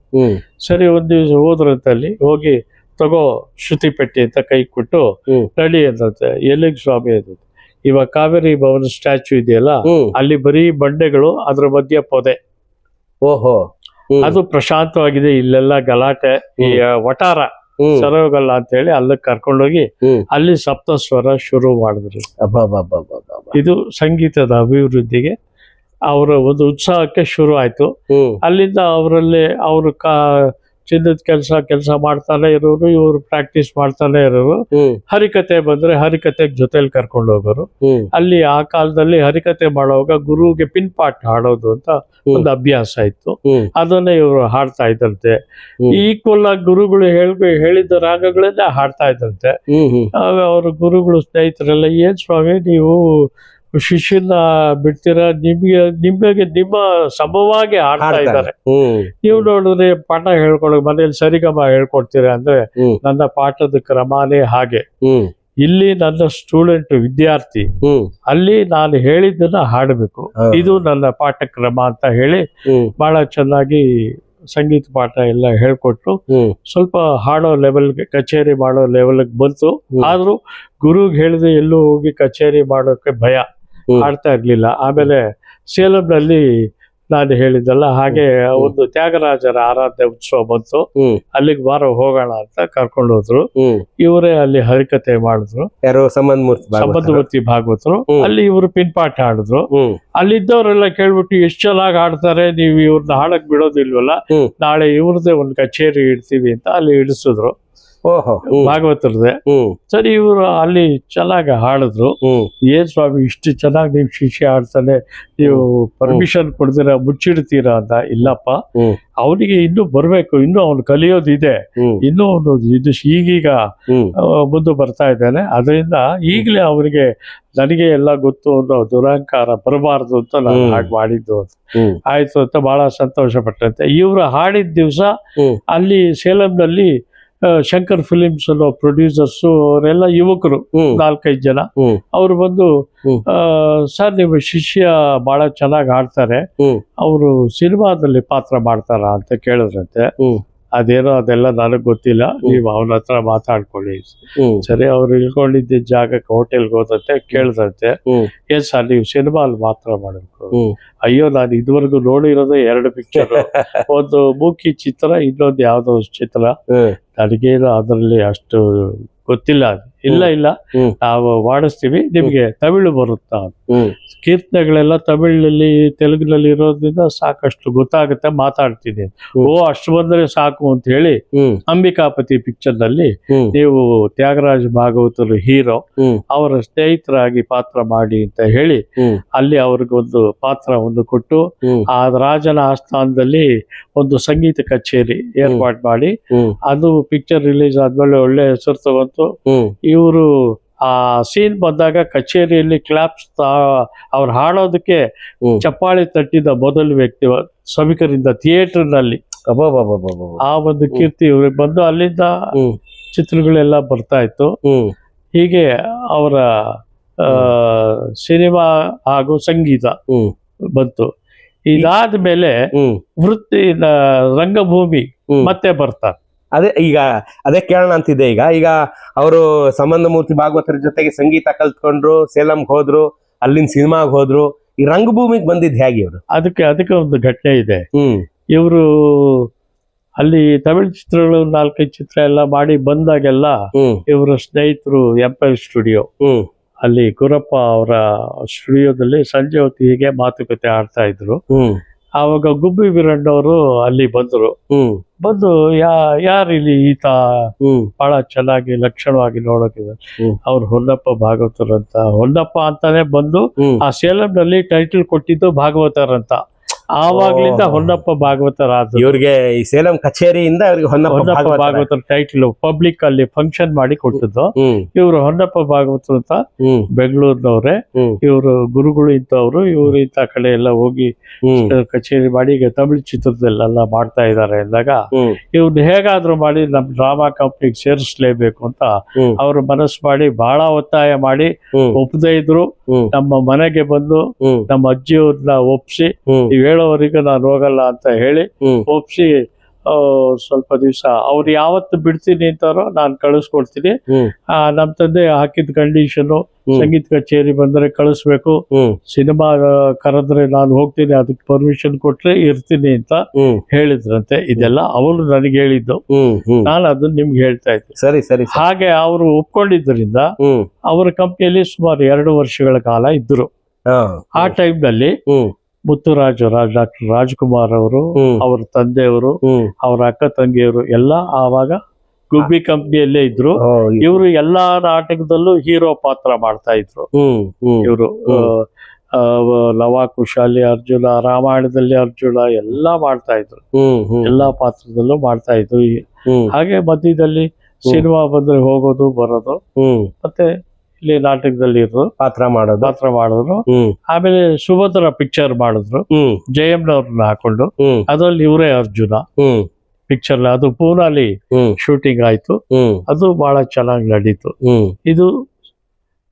ಸರಿ ಒಂದ್ ದಿವ್ಸ ಹೋದ್ರಂತಲ್ಲಿ ಹೋಗಿ ತಗೋ ಶ್ರುತಿ ಪೆಟ್ಟಿ ಅಂತ ಕೈ ಕೊಟ್ಟು ನಡಿ ಅಂತಂತೆ. ಎಲ್ಲಿಗೆ ಸ್ವಾಮಿ ಅಂತ. ಇವಾಗ ಕಾವೇರಿ ಭವನ ಸ್ಟ್ಯಾಚ್ಯೂ ಇದೆಯಲ್ಲ, ಅಲ್ಲಿ ಬರೀ ಬಂಡೆಗಳು, ಅದ್ರ ಮಧ್ಯ ಪೊದೆ. ಅದು ಪ್ರಶಾಂತವಾಗಿದೆ, ಇಲ್ಲೆಲ್ಲ ಗಲಾಟೆ, ಈ ವಟಾರ ಸರೋಗಲ್ಲ ಅಂತ ಹೇಳಿ ಅಲ್ಲಿಗೆ ಕರ್ಕೊಂಡೋಗಿ ಅಲ್ಲಿ ಸಪ್ತಸ್ವರ ಶುರು ಮಾಡಿದ್ರು. ಇದು ಸಂಗೀತದ ಅಭಿವೃದ್ಧಿಗೆ ಅವರ ಒಂದು ಉತ್ಸಾಹಕ್ಕೆ ಶುರು ಆಯ್ತು. ಅಲ್ಲಿಂದ ಅವರಲ್ಲಿ ಅವರು ಚಿನ್ನದ ಕೆಲಸ ಮಾಡ್ತಾನೆ ಇರೋರು, ಇವರು ಪ್ರಾಕ್ಟೀಸ್ ಮಾಡ್ತಾನೆ ಇರೋರು. ಹರಿಕತೆ ಬಂದ್ರೆ ಹರಿಕತೆಗೆ ಜೊತೆಲಿ ಕರ್ಕೊಂಡು ಹೋಗೋರು. ಅಲ್ಲಿ ಆ ಕಾಲದಲ್ಲಿ ಹರಿಕತೆ ಮಾಡುವಾಗ ಗುರುಗೆ ಪಿನ್ ಪಾಟ್ ಹಾಡೋದು ಅಂತ ಒಂದು ಅಭ್ಯಾಸ ಇತ್ತು. ಅದನ್ನೇ ಇವರು ಹಾಡ್ತಾ ಇದ್ದಂತೆ. ಈಕ್ವಲ್ ಆಗಿ ಗುರುಗಳು ಹೇಳಿದ ರಾಗಗಳನ್ನೇ ಹಾಡ್ತಾ ಇದ್ದಂತೆ. ಆಗ ಅವ್ರ ಗುರುಗಳು ಸ್ನೇಹಿತರೆಲ್ಲ, ಏನ್ ಸ್ವಾಮಿ ನೀವು ಶಿಷ್ಯನ ಬಿಡ್ತೀರಾ, ನಿಮಗೆ ನಿಮ್ಮ ಸಮವಾಗಿ ಹಾಡ್ತಾ ಇದ್ದಾರೆ, ನೀವು ನೋಡಿದ್ರೆ ಪಾಠ ಹೇಳ್ಕೊಳಕ್ ಮನೇಲಿ ಸರಿಗಮ ಹೇಳ್ಕೊಡ್ತೀರಾ ಅಂದ್ರೆ, ನನ್ನ ಪಾಠದ ಕ್ರಮನೇ ಹಾಗೆ. ಇಲ್ಲಿ ನನ್ನ ಸ್ಟೂಡೆಂಟ್ ವಿದ್ಯಾರ್ಥಿ, ಅಲ್ಲಿ ನಾನು ಹೇಳಿದ್ದನ್ನ ಹಾಡಬೇಕು, ಇದು ನನ್ನ ಪಾಠ ಕ್ರಮ ಅಂತ ಹೇಳಿ ಬಹಳ ಚೆನ್ನಾಗಿ ಸಂಗೀತ ಪಾಠ ಎಲ್ಲ ಹೇಳ್ಕೊಟ್ರು. ಸ್ವಲ್ಪ ಹಾಡೋ ಲೆವೆಲ್ಗೆ, ಕಚೇರಿ ಮಾಡೋ ಲೆವೆಲ್ಗೆ ಬಂತು. ಆದ್ರೂ ಗುರುಗೆ ಹೇಳಿದ್ರೆ ಎಲ್ಲೂ ಹೋಗಿ ಕಚೇರಿ ಮಾಡೋಕೆ ಭಯ, ಹಾಡ್ತಾ ಇರ್ಲಿಲ್ಲ. ಆಮೇಲೆ ಸೇಲಂನಲ್ಲಿ ನಾನು ಹೇಳಿದ್ದಲ್ಲ ಹಾಗೆ ಒಂದು ತ್ಯಾಗರಾಜರ ಆರಾಧ್ಯ ಉತ್ಸವ ಬಂತು. ಅಲ್ಲಿಗೆ ಬಾರೋ ಹೋಗೋಣ ಅಂತ ಕರ್ಕೊಂಡು ಹೋದ್ರು. ಇವರೇ ಅಲ್ಲಿ ಹರಿಕತೆ ಮಾಡಿದ್ರು, ಸಂಬಂಧಮೂರ್ತಿ ಭಾಗವತರು. ಅಲ್ಲಿ ಇವರು ಪಿನ್ಪಾಠ ಹಾಡಿದ್ರು. ಅಲ್ಲಿದ್ದವರೆಲ್ಲ ಕೇಳ್ಬಿಟ್ಟು ಎಷ್ಟು ಚೆನ್ನಾಗಿ ಹಾಡ್ತಾರೆ, ನೀವು ಇವ್ರನ್ನ ಹಾಡಕ್ ಬಿಡೋದಿಲ್ವಲ್ಲ, ನಾಳೆ ಇವ್ರದ್ದೇ ಒಂದು ಕಚೇರಿ ಇಡ್ತೀವಿ ಅಂತ ಅಲ್ಲಿ ಇಡಿಸಿದ್ರು ಭಾಗವತರದೇ. ಸರಿ, ಇವರು ಅಲ್ಲಿ ಚೆನ್ನಾಗಿ ಹಾಡಿದ್ರು. ಏನ್ ಸ್ವಾಮಿ ಇಷ್ಟು ಚೆನ್ನಾಗಿ ನಿಮ್ ಶಿಷ್ಯ ಹಾಡ್ತಾನೆ, ನೀವು ಪರ್ಮಿಷನ್ ಕೊಡ್ತೀರಾ, ಮುಚ್ಚಿಡ್ತೀರಾ ಅಂತ. ಇಲ್ಲಪ್ಪ, ಅವನಿಗೆ ಇನ್ನೂ ಬರ್ಬೇಕು, ಇನ್ನೂ ಅವ್ನು ಕಲಿಯೋದಿದೆ, ಇನ್ನೂ ಅವನು ಇದು ಈಗೀಗ ಮುಂದೆ ಬರ್ತಾ ಇದ್ದಾನೆ. ಅದರಿಂದ ಈಗಲೇ ಅವನಿಗೆ ನನಗೆ ಎಲ್ಲ ಗೊತ್ತು ಅನ್ನೋ ದುರಹಂಕಾರ ಬರಬಾರ್ದು ಅಂತ ನಾನು ಹಾಗೆ ಮಾಡಿದ್ದು ಅಂತ. ಆಯ್ತು ಅಂತ ಬಹಳ ಸಂತೋಷ ಪಟ್ಟಂತೆ. ಇವರು ಹಾಡಿದ ದಿವಸ ಅಲ್ಲಿ ಸೇಲಂನಲ್ಲಿ ಶಂಕರ್ ಫಿಲಿಮ್ಸ್ ಅನ್ನೋ ಪ್ರೊಡ್ಯೂಸರ್ಸು ಅವರೆಲ್ಲ ಯುವಕರು 4-5 ಜನ ಅವರು ಬಂದು, ಸರ್ ನಿಮ್ಮ ಶಿಷ್ಯ ಬಹಳ ಚೆನ್ನಾಗಿ ಹಾಡ್ತಾರೆ, ಅವರು ಸಿನಿಮಾದಲ್ಲಿ ಪಾತ್ರ ಮಾಡ್ತಾರ ಅಂತ ಕೇಳಿದ್ರಂತೆ. ಅದೇನೋ ಅದೆಲ್ಲ ನನಗ್ ಗೊತ್ತಿಲ್ಲ, ನೀವು ಅವನ ಹತ್ರ ಮಾತಾಡ್ಕೊಳ್ಳಿ. ಸರಿ, ಅವ್ರು ಇಳ್ಕೊಂಡಿದ್ದ ಜಾಗಕ್ಕೆ ಹೋಟೆಲ್ಗೆ ಹೋದಂತೆ, ಕೇಳ್ದಂತೆ, ಏನ್ ಸರ್ ನೀವು ಸಿನಿಮಾಲ್ ಮಾತ್ರ ಮಾಡಬೇಕು? ಅಯ್ಯೋ, ನಾನು ಇದುವರೆಗೂ ನೋಡಿರೋದು 2 ಪಿಕ್ಚರ್, ಒಂದು ಮೂಕಿ ಚಿತ್ರ, ಇನ್ನೊಂದು ಯಾವ್ದೋ ಚಿತ್ರ. ನನಗೇನು ಅದರಲ್ಲಿ ಅಷ್ಟು ಗೊತ್ತಿಲ್ಲ. ಇಲ್ಲ ನಾವು ಮಾಡಿಸ್ತೀವಿ, ನಿಮ್ಗೆ ತಮಿಳು ಬರುತ್ತಾ? ಕೀರ್ತನೆಗಳೆಲ್ಲ ತಮಿಳಲ್ಲಿ ತೆಲುಗಿನಲ್ಲಿ ಇರೋದ್ರಿಂದ ಸಾಕಷ್ಟು ಗೊತ್ತಾಗುತ್ತೆ, ಮಾತಾಡ್ತೀನಿ. ಅಷ್ಟು ಬಂದ್ರೆ ಸಾಕು ಅಂತ ಹೇಳಿ ಅಂಬಿಕಾಪತಿ ಪಿಕ್ಚರ್ ನಲ್ಲಿ ನೀವು ತ್ಯಾಗರಾಜ ಭಾಗವತರು ಹೀರೋ, ಅವರ ಸ್ನೇಹಿತರಾಗಿ ಪಾತ್ರ ಮಾಡಿ ಅಂತ ಹೇಳಿ ಅಲ್ಲಿ ಅವ್ರಿಗೊಂದು ಪಾತ್ರವನ್ನು ಕೊಟ್ಟು ಆ ರಾಜನ ಆಸ್ಥಾನದಲ್ಲಿ ಒಂದು ಸಂಗೀತ ಕಚೇರಿ ಏರ್ಪಾಡು ಮಾಡಿ, ಅದು ಪಿಕ್ಚರ್ ರಿಲೀಸ್ ಆದ್ಮೇಲೆ ಒಳ್ಳೆ ಹೆಸರು ತಗೊಂತು. ಇವರು ಆ ಸೀನ್ ಬಂದಾಗ ಕಚೇರಿಯಲ್ಲಿ ಕ್ಲಾಪ್ಸ್, ಅವ್ರು ಹಾಡೋದಕ್ಕೆ ಚಪ್ಪಾಳಿ ತಟ್ಟಿದ ಮೊದಲ ವ್ಯಕ್ತಿ ಸಭಿಕರಿಂದ ಥಿಯೇಟರ್ ನಲ್ಲಿ. ಆ ಒಂದು ಕೀರ್ತಿ ಇವ್ರಿಗೆ ಬಂದು ಅಲ್ಲಿಂದ ಚಿತ್ರಗಳೆಲ್ಲ ಬರ್ತಾ ಇತ್ತು. ಹೀಗೆ ಅವರ ಸಿನಿಮಾ ಹಾಗೂ ಸಂಗೀತ ಬಂತು. ಇದಾದ ಮೇಲೆ ವೃತ್ತಿ ರಂಗಭೂಮಿ ಮತ್ತೆ ಬರ್ತಾರೆ. ಅದೇ ಕೇಳೋಣ ಅಂತಿದ್ದೆ. ಈಗ ಅವರು ಸಂಬಂಧ ಮೂರ್ತಿ ಭಾಗವತರ ಜೊತೆಗೆ ಸಂಗೀತ ಕಲ್ತ್ಕೊಂಡ್ರು, ಸೇಲಂಗೆ ಹೋದ್ರು, ಅಲ್ಲಿನ ಸಿನಿಮಾಗೆ ಹೋದ್ರು. ಈ ರಂಗಭೂಮಿಗೆ ಬಂದಿದ್ದು ಹೇಗೆ ಇವರು? ಅದಕ್ಕೆ ಒಂದು ಘಟನೆ ಇದೆ. ಇವರು ಅಲ್ಲಿ ತಮಿಳ್ ಚಿತ್ರಗಳು 4-5 ಚಿತ್ರ ಎಲ್ಲ ಮಾಡಿ ಬಂದಾಗೆಲ್ಲ ಇವರ ಸ್ನೇಹಿತರು ಎಂಪೈರ್ ಸ್ಟುಡಿಯೋ ಅಲ್ಲಿ ಗುರಪ್ಪ ಅವರ ಸ್ಟುಡಿಯೋದಲ್ಲಿ ಸಂಜೆ ಹೊತ್ತು ಹೀಗೆ ಮಾತುಕತೆ ಆಡ್ತಾ ಇದ್ರು. ಆವಾಗ ಗುಬ್ಬಿ ವೀರಣ್ಣವರು ಅಲ್ಲಿ ಬಂದು ಯಾರು ಇಲ್ಲಿ ಈತ ಬಹಳ ಚೆನ್ನಾಗಿ ಲಕ್ಷಣವಾಗಿ ನೋಡೋಕಿದೆ, ಅವ್ರು ಹೊನ್ನಪ್ಪ ಭಾಗವತರ್ ಅಂತ. ಹೊನ್ನಪ್ಪ ಅಂತಾನೆ ಬಂದು ಆ ಸೇಲಂನಲ್ಲಿ ಟೈಟಲ್ ಕೊಟ್ಟಿದ್ದು ಭಾಗವತರ್ ಅಂತ. ಆವಾಗ್ಲಿಂದ ಹೊನ್ನಪ್ಪ ಭಾಗವತರ್ ಆದ್ರು. ಇವ್ರಿಗೆ ಈ ಸೇಲಂ ಕಚೇರಿಯಿಂದ ಹೊನ್ನಪ್ಪ ಭಾಗವತರ್ ಟೈಟಲ್ ಪಬ್ಲಿಕ್ ಅಲ್ಲಿ ಫಂಕ್ಷನ್ ಮಾಡಿ ಕೊಟ್ಟಿದ್ದು. ಇವರು ಹೊನ್ನಪ್ಪ ಭಾಗವತರ್ ಅಂತ ಬೆಂಗಳೂರಿನವ್ರೆ. ಇವರು ಗುರುಗಳು ಇಂಥವ್ರು. ಇವರು ಇಂಥ ಕಡೆ ಎಲ್ಲ ಹೋಗಿ ಕಚೇರಿ ಮಾಡಿ ಈಗ ತಮಿಳ್ ಚಿತ್ರದಲ್ಲೆಲ್ಲ ಮಾಡ್ತಾ ಇದ್ದಾರೆ ಅಂದಾಗ ಇವ್ರನ್ನ ಹೇಗಾದ್ರೂ ಮಾಡಿ ನಮ್ ಡ್ರಾಮಾ ಕಂಪ್ನಿಗೆ ಸೇರಿಸ್ಲೇಬೇಕು ಅಂತ ಅವ್ರು ಮನಸ್ಸು ಮಾಡಿ ಬಹಳ ಒತ್ತಾಯ ಮಾಡಿ ಒಪ್ಪದೇ ಇದ್ರು. ನಮ್ಮ ಮನೆಗೆ ಬಂದು ನಮ್ಮ ಅಜ್ಜಿಯವ್ರನ್ನ ಒಪ್ಸಿ ಹೇಳೋವರೆಗೂ ನಾನು ಹೋಗಲ್ಲ ಅಂತ ಹೇಳಿ ಒಪ್ಸಿ ಸ್ವಲ್ಪ ದಿವಸ ಅವ್ರು ಯಾವತ್ತು ಬಿಡ್ತೀನಿ ಅಂತಾರೋ ನಾನು ಕಳಿಸ್ಕೊಡ್ತೀನಿ. ನಮ್ ತಂದೆ ಹಾಕಿದ ಕಂಡೀಷನು ಸಂಗೀತ ಕಚೇರಿ ಬಂದ್ರೆ ಕಳಿಸ್ಬೇಕು, ಸಿನಿಮಾ ಕರೆದ್ರೆ ನಾನು ಹೋಗ್ತೀನಿ, ಅದಕ್ಕೆ ಪರ್ಮಿಷನ್ ಕೊಟ್ರೆ ಇರ್ತೀನಿ ಅಂತ ಹೇಳಿದ್ರಂತೆ. ಇದೆಲ್ಲ ಅವರು ನನಗೆ ಹೇಳಿದ್ದು, ನಾನು ಅದನ್ನ ನಿಮ್ಗೆ ಹೇಳ್ತಾ ಇದ್ದೆ. ಸರಿ. ಹಾಗೆ ಅವರು ಒಪ್ಕೊಂಡಿದ್ದರಿಂದ ಅವರ ಕಂಪ್ನಿಯಲ್ಲಿ ಸುಮಾರು 2 ವರ್ಷಗಳ ಕಾಲ ಇದ್ರು. ಆ ಟೈಮ್ನಲ್ಲಿ ಮುತ್ತುರಾಜ್ ಡಾಕ್ಟರ್ ರಾಜ್ಕುಮಾರ್ ಅವರು, ಅವ್ರ ತಂದೆಯವರು, ಅವ್ರ ಅಕ್ಕ ತಂಗಿಯವರು ಎಲ್ಲ ಆವಾಗ ಗುಬ್ಬಿ ಕಂಪ್ನಿಯಲ್ಲೇ ಇದ್ರು. ಇವರು ಎಲ್ಲಾ ನಾಟಕದಲ್ಲೂ ಹೀರೋ ಪಾತ್ರ ಮಾಡ್ತಾ ಇದ್ರು. ಇವರು ಲವ ಕುಶಾಲಿ, ಅರ್ಜುನ, ರಾಮಾಯಣದಲ್ಲಿ ಅರ್ಜುನ ಎಲ್ಲ ಮಾಡ್ತಾ ಇದ್ರು. ಎಲ್ಲಾ ಪಾತ್ರದಲ್ಲೂ ಮಾಡ್ತಾ ಇದ್ರು. ಹಾಗೆ ಮಧ್ಯದಲ್ಲಿ ಸಿನಿಮಾ ಬಂದ್ರೆ ಹೋಗೋದು ಬರೋದು, ಮತ್ತೆ ಇಲ್ಲಿ ನಾಟಕದಲ್ಲಿ ಪಾತ್ರ ಮಾಡಿದ್ರು. ಆಮೇಲೆ ಸುಭದ್ರ ಪಿಕ್ಚರ್ ಮಾಡಿದ್ರು, ಜಯಮ್ನವ್ರನ್ನ ಹಾಕೊಂಡು. ಅದ್ರಲ್ಲಿ ಇವರೇ ಅರ್ಜುನ ಪಿಕ್ಚರ್. ಅದು ಪೂನಾಲಿ ಶೂಟಿಂಗ್ ಆಯ್ತು. ಅದು ಬಹಳ ಚೆನ್ನಾಗಿ ನಡೀತು. ಇದು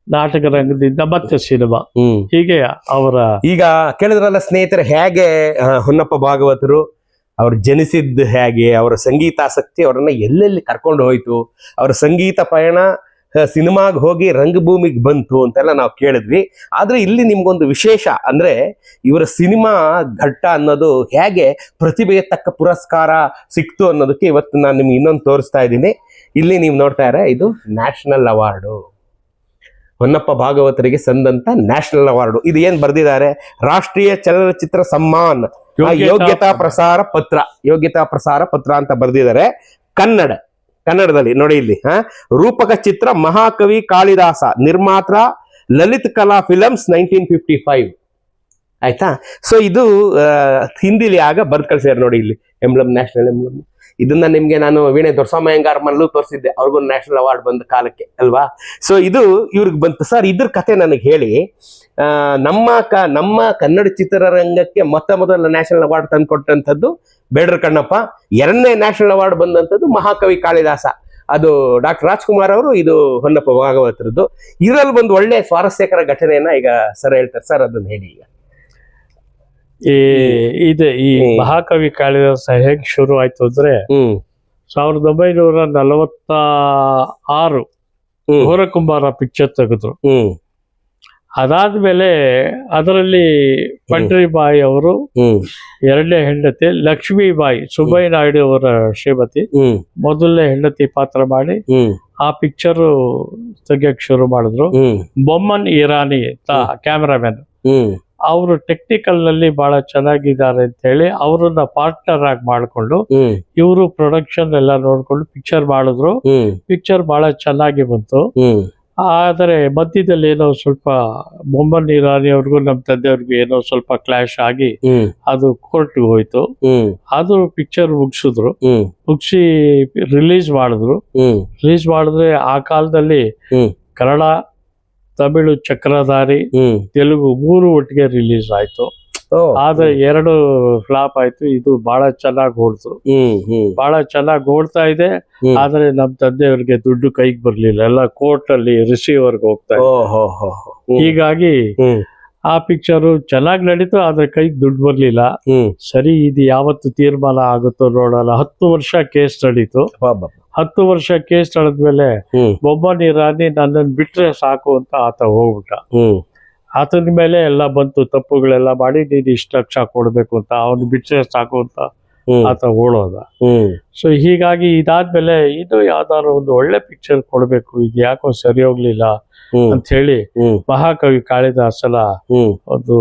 ನಾಟಕ ರಂಗದಿಂದ ಮತ್ತೆ ಸಿನಿಮಾ. ಹೀಗೆ ಅವರ ಈಗ ಕೇಳಿದ್ರಲ್ಲ ಸ್ನೇಹಿತರೆ, ಹೇಗೆ ಹೊನ್ನಪ್ಪ ಭಾಗವತರು ಅವ್ರು ಜನಿಸಿದ್ದು ಹೇಗೆ, ಅವರ ಸಂಗೀತಾಸಕ್ತಿ ಅವರನ್ನ ಎಲ್ಲೆಲ್ಲಿ ಕರ್ಕೊಂಡು ಹೋಯ್ತು, ಅವರ ಸಂಗೀತ ಪಯಣ ಸಿನಿಮಾಗೆ ಹೋಗಿ ರಂಗಭೂಮಿಗೆ ಬಂತು ಅಂತೆಲ್ಲ ನಾವು ಕೇಳಿದ್ವಿ. ಆದ್ರೆ ಇಲ್ಲಿ ನಿಮ್ಗೊಂದು ವಿಶೇಷ ಅಂದ್ರೆ ಇವರ ಸಿನಿಮಾ ಘಟ್ಟ ಅನ್ನೋದು ಹೇಗೆ ಪ್ರತಿಭೆಗೆ ತಕ್ಕ ಪುರಸ್ಕಾರ ಸಿಕ್ತು ಅನ್ನೋದಕ್ಕೆ ಇವತ್ತು ನಾನು ನಿಮ್ಗೆ ಇನ್ನೊಂದು ತೋರಿಸ್ತಾ ಇದ್ದೀನಿ. ಇಲ್ಲಿ ನೀವು ನೋಡ್ತಾ ಇರ, ಇದು ನ್ಯಾಷನಲ್ ಅವಾರ್ಡು, ಹೊನ್ನಪ್ಪ ಭಾಗವತರಿಗೆ ಸಂದಂತ ನ್ಯಾಷನಲ್ ಅವಾರ್ಡು. ಇದು ಏನ್ ಬರ್ದಿದ್ದಾರೆ, ರಾಷ್ಟ್ರೀಯ ಚಲನಚಿತ್ರ ಸಮ್ಮಾನ್ ಯೋಗ್ಯತಾ ಪ್ರಸಾರ ಪತ್ರ ಅಂತ ಬರ್ದಿದ್ದಾರೆ. ಕನ್ನಡದಲ್ಲಿ ನೋಡಿ ಇಲ್ಲಿ. ರೂಪಕ ಚಿತ್ರ ಮಹಾಕವಿ ಕಾಳಿದಾಸ, ನಿರ್ಮಾತ್ರ ಲಲಿತ್ ಕಲಾ ಫಿಲಮ್ಸ್ 1955. ಆಯ್ತಾ? ಸೊ ಇದು ಹಿಂದಿಲಿ ಆಗ ಬರ್ದ್ ಕಳ್ಸಿದಾರೆ ನೋಡಿ ಇಲ್ಲಿ, ಎಂಬ್ಲಮ್, ನ್ಯಾಷನಲ್ ಎಂಬ್ಲಮ್. ಇದನ್ನ ನಿಮ್ಗೆ ನಾನು ವೀಣೆ ದೊರಸ್ವಾಮಯ್ಯಂಗಾರ್ ಮಲ್ಲೂ ತೋರಿಸಿದ್ದೆ, ಅವ್ರಿಗೂ ನ್ಯಾಷನಲ್ ಅವಾರ್ಡ್ ಬಂದ ಕಾಲಕ್ಕೆ ಅಲ್ವಾ. ಸೊ ಇದು ಇವ್ರಿಗೆ ಬಂತು. ಸರ್, ಇದ್ರ ಕತೆ ನನಗೆ ಹೇಳಿ. ನಮ್ಮ ಕನ್ನಡ ಚಿತ್ರರಂಗಕ್ಕೆ ಮೊದಲ ನ್ಯಾಷನಲ್ ಅವಾರ್ಡ್ ತಂದು ಕೊಟ್ಟಂಥದ್ದು ಬೇಡರ ಕಣ್ಣಪ್ಪ. 2ನೇ ನ್ಯಾಷನಲ್ ಅವಾರ್ಡ್ ಬಂದಂಥದ್ದು ಮಹಾಕವಿ ಕಾಳಿದಾಸ, ಅದು ಡಾಕ್ಟರ್ ರಾಜ್ಕುಮಾರ್ ಅವರು, ಇದು ಹೊನ್ನಪ್ಪ ಭಾಗವತರದ್ದು. ಇದರಲ್ಲಿ ಒಂದು ಒಳ್ಳೆ ಸ್ವಾರಸ್ಯಕರ ಘಟನೆಯನ್ನ ಈಗ ಸರ್ ಹೇಳ್ತಾರೆ. ಸರ್, ಅದನ್ನ ಹೇಳಿ. ಈಗ ಈ ಮಹಾಕವಿ ಕಾಳಿದಾಸ ಹೇಗೆ ಶುರು ಆಯ್ತು ಅಂದ್ರೆ 1946 ಘೋರಕುಂಬಾರ ಪಿಕ್ಚರ್ ತೆಗೆದ್ರು. ಅದಾದ್ಮೇಲೆ ಅದರಲ್ಲಿ ಪಂಡ್ರಿಬಾಯಿ ಅವರು 2ನೇ ಹೆಂಡತಿ ಲಕ್ಷ್ಮೀಬಾಯಿ, ಸುಬ್ಬಯ್ಯ ನಾಯ್ಡು ಅವರ ಶ್ರೀಮತಿ, ಮೊದಲನೇ ಹೆಂಡತಿ ಪಾತ್ರ ಮಾಡಿ ಆ ಪಿಕ್ಚರ್ ತೆಗಿಯಕ್ ಶುರು ಮಾಡಿದ್ರು. ಬೊಮ್ಮನ್ ಇರಾನಿ ಅಂತ ಕ್ಯಾಮರಾಮನ್, ಅವರು ಟೆಕ್ನಿಕಲ್ ನಲ್ಲಿ ಬಹಳ ಚೆನ್ನಾಗಿದ್ದಾರೆ ಅಂತ ಹೇಳಿ ಅವ್ರನ್ನ ಪಾರ್ಟ್ನರ್ ಆಗಿ ಮಾಡ್ಕೊಂಡು ಇವರು ಪ್ರೊಡಕ್ಷನ್ ಎಲ್ಲ ನೋಡ್ಕೊಂಡು ಪಿಕ್ಚರ್ ಮಾಡಿದ್ರು. ಪಿಕ್ಚರ್ ಬಹಳ ಚೆನ್ನಾಗಿ ಬಂತು. ಆದರೆ ಮಧ್ಯದಲ್ಲಿ ಏನೋ ಸ್ವಲ್ಪ ಮೊಹಮ್ಮದ್ ಇರಾನಿ ಅವ್ರಿಗೂ ನಮ್ಮ ತಂದೆಯವ್ರಿಗೂ ಏನೋ ಸ್ವಲ್ಪ ಕ್ಲಾಶ್ ಆಗಿ ಅದು ಕೋರ್ಟ್ಗೆ ಹೋಯ್ತು. ಅದು ಪಿಕ್ಚರ್ ಮುಗಿಸಿ ರಿಲೀಸ್ ಮಾಡಿದ್ರೆ ಆ ಕಾಲದಲ್ಲಿ ಕನ್ನಡ, ತಮಿಳು ಚಕ್ರಧಾರಿ, ತೆಲುಗು 3 ಒಟ್ಟಿಗೆ ರಿಲೀಸ್ ಆಯ್ತು. ಆದ್ರೆ 2 ಫ್ಲಾಪ್ ಆಯ್ತು. ಇದು ಬಹಳ ಚೆನ್ನಾಗಿ ಓಡ್ತು, ಬಹಳ ಚೆನ್ನಾಗಿ ಓಡ್ತಾ ಇದೆ. ಆದ್ರೆ ನಮ್ ತಂದೆಯವ್ರಿಗೆ ದುಡ್ಡು ಕೈಗೆ ಬರ್ಲಿಲ್ಲ, ಎಲ್ಲ ಕೋರ್ಟ್ ಅಲ್ಲಿ ರಿಸೀವರ್ಗೆ ಹೋಗ್ತಾ ಇದೆ. ಹೀಗಾಗಿ ಆ ಪಿಕ್ಚರು ಚೆನ್ನಾಗಿ ನಡೀತು, ಆದ್ರೆ ಕೈಗೆ ದುಡ್ಡು ಬರ್ಲಿಲ್ಲ. ಸರಿ, ಇದು ಯಾವತ್ತು ತೀರ್ಮಾನ ಆಗುತ್ತೋ ನೋಡೋಣ. 10 ವರ್ಷ ಕೇಸ್ ನಡೀತು. 10 ವರ್ಷ ಕೇಸ್ ನಡೆದ್ಮೇಲೆ ಮೊಹಮ್ಮದ್ ಇರಾನಿ ನನ್ನನ್ನು ಬಿಟ್ರೆ ಸಾಕು ಅಂತ ಆತ ಹೋಗ್ಬಿಟ್ಟ. ಆತನ ಮೇಲೆ ಎಲ್ಲ ಬಂತು, ತಪ್ಪುಗಳೆಲ್ಲ ಮಾಡಿ ನೀನು ಇಷ್ಟು ಲಕ್ಷ ಕೊಡ್ಬೇಕು ಅಂತ, ಅವನು ಬಿಟ್ರೆ ಸಾಕು ಅಂತ ಆತ ಓಡೋದ. ಸೊ ಹೀಗಾಗಿ ಇದಾದ್ಮೇಲೆ ಇದು ಯಾವ್ದಾದ್ರು ಒಂದು ಒಳ್ಳೆ ಪಿಕ್ಚರ್ ಕೊಡ್ಬೇಕು, ಇದು ಯಾಕೋ ಸರಿ ಹೋಗ್ಲಿಲ್ಲ ಅಂತ ಹೇಳಿ ಮಹಾಕವಿ ಕಾಳಿದಾಸನ ಒಂದು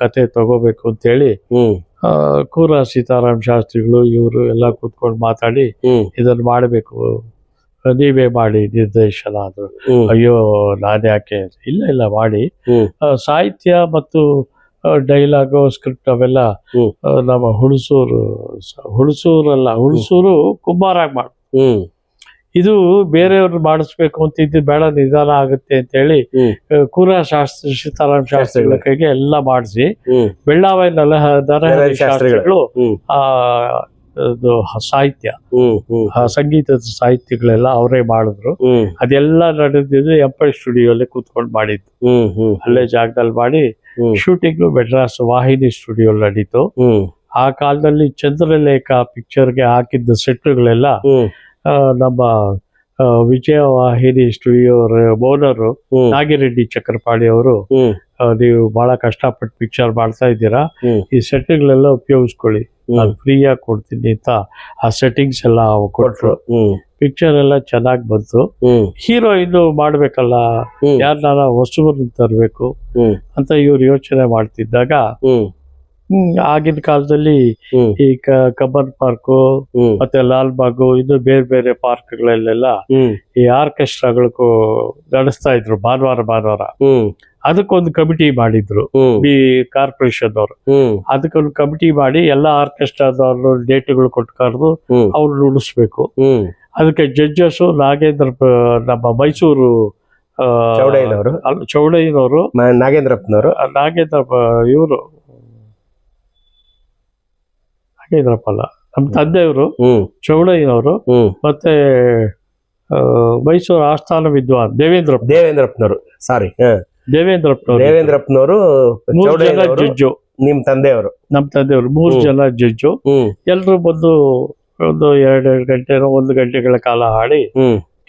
ಕತೆ ತಗೋಬೇಕು ಅಂತ ಹೇಳಿ ಕೂರ ಸೀತಾರಾಮ್ ಶಾಸ್ತ್ರಿಗಳು ಇವರು ಎಲ್ಲ ಕೂತ್ಕೊಂಡು ಮಾತಾಡಿ ಇದನ್ನ ಮಾಡಬೇಕು, ನೀವೇ ಮಾಡಿ ನಿರ್ದೇಶನ ಆದ್ರು. ಅಯ್ಯೋ ನಾನು ಯಾಕೆ, ಇಲ್ಲ ಮಾಡಿ. ಸಾಹಿತ್ಯ ಮತ್ತು ಡೈಲಾಗು ಸ್ಕ್ರಿಪ್ಟ್ ಅವೆಲ್ಲ ನಮ್ಮ ಹುಣಸೂರು ಕುಂಬಾರಾಗಿ ಮಾಡು, ಇದು ಬೇರೆಯವ್ರು ಮಾಡಿಸ್ಬೇಕು ಅಂತಿದ್ದು ಬೇಡ, ನಿಧಾನ ಆಗುತ್ತೆ ಅಂತ ಹೇಳಿ ಕೂರ ಸೀತಾರಾಮ್ ಶಾಸ್ತ್ರಿಗಳ ಕೈಗೆ ಎಲ್ಲ ಮಾಡಿಸಿ ಬೆಳ್ಳಾವೈ ನರಹರಿ ಶಾಸ್ತ್ರಿಗಳು ಸಾಹಿತ್ಯ ಸಂಗೀತದ ಸಾಹಿತ್ಯಗಳೆಲ್ಲ ಅವರೇ ಮಾಡಿದ್ರು. ಅದೆಲ್ಲ ನಡೆದಿದ್ದು ಎಂಪೈರ್ ಸ್ಟುಡಿಯೋಲ್ಲೇ ಕೂತ್ಕೊಂಡು ಮಾಡಿದ್ದು, ಅಲ್ಲೇ ಜಾಗದಲ್ಲಿ ಮಾಡಿ. ಶೂಟಿಂಗು ಮೆಡ್ರಾಸ್ ವಾಹಿನಿ ಸ್ಟುಡಿಯೋ ನಡೀತು. ಆ ಕಾಲದಲ್ಲಿ ಚಂದ್ರಲೇಖ ಪಿಕ್ಚರ್ಗೆ ಹಾಕಿದ್ದ ಸೆಟ್ಗಳೆಲ್ಲ ನಮ್ಮ ವಿಜಯವಾಹಿನಿ ಸ್ಟುಡಿಯೋ ಓನರು ನಾಗಿರೆಡ್ಡಿ ಚಕ್ರಪಾಣಿ ಅವರು, ನೀವು ಬಹಳ ಕಷ್ಟಪಟ್ಟು ಪಿಕ್ಚರ್ ಮಾಡ್ತಾ ಇದ್ದೀರಾ, ಈ ಸೆಟ್ಟಿಂಗ್ಲೆಲ್ಲ ಉಪಯೋಗಿಸ್ಕೊಳ್ಳಿ, ನಾನು ಫ್ರೀಯಾಗಿ ಕೊಡ್ತೀನಿ ಅಂತ ಆ ಸೆಟ್ಟಿಂಗ್ಸ್ ಎಲ್ಲ ಕೊಟ್ರು. ಪಿಕ್ಚರ್ ಎಲ್ಲ ಚೆನ್ನಾಗಿ ಬಂತು. ಹೀರೋಯಿನ್ ಮಾಡ್ಬೇಕಲ್ಲ, ಯಾರನ್ನ ಹೊಸಬರನ್ನ ತರಬೇಕು ಅಂತ ಇವ್ರು ಯೋಚನೆ ಮಾಡ್ತಿದ್ದಾಗ, ಆಗಿನ ಕಾಲದಲ್ಲಿ ಈ ಕಬ್ಬನ್ ಪಾರ್ಕು ಮತ್ತೆ ಲಾಲ್ಬಾಗು ಇನ್ನು ಬೇರೆ ಬೇರೆ ಪಾರ್ಕ್ಗಳಲ್ಲೆಲ್ಲ ಈ ಆರ್ಕೆಸ್ಟ್ರಾಗಳಿಗೂ ನಡೆಸ್ತಾ ಇದ್ರು ಭಾನುವಾರ. ಅದಕ್ಕೊಂದು ಕಮಿಟಿ ಮಾಡಿದ್ರು ಈ ಕಾರ್ಪೊರೇಷನ್ ಅವರು. ಅದಕ್ಕೊಂದು ಕಮಿಟಿ ಮಾಡಿ ಎಲ್ಲ ಆರ್ಕೆಸ್ಟ್ರಾದವ್ರು ಡೇಟ್ಗಳು ಕೊಟ್ಟು ಕರೆದು ಅವ್ರು ನುಡಿಸ್ಬೇಕು. ಅದಕ್ಕೆ ಜಡ್ಜಸ್ ನಮ್ಮ ಮೈಸೂರು ಚೌಡಯ್ಯನವರು, ನಾಗೇಂದ್ರಪ್ಪ ಇವರು ನಾಗೇಂದ್ರಪ್ಪ ಅಲ್ಲ, ನಮ್ಮ ತಂದೆಯವರು ಚೌಡಯ್ಯನವರು, ಮತ್ತೆ ಮೈಸೂರು ಆಸ್ಥಾನ ವಿದ್ವಾನ್ ದೇವೇಂದ್ರಪ್ಪನವರು 3 ಜನ ಜಡ್ಜು. ನಮ್ಮ ತಂದೆಯವರು 3 ಜನ ಜಡ್ಜು. ಎಲ್ರು ಬಂದು ಒಂದು 2 ಗಂಟೆ 1 ಗಂಟೆಗಳ ಕಾಲ ಹಾಡಿ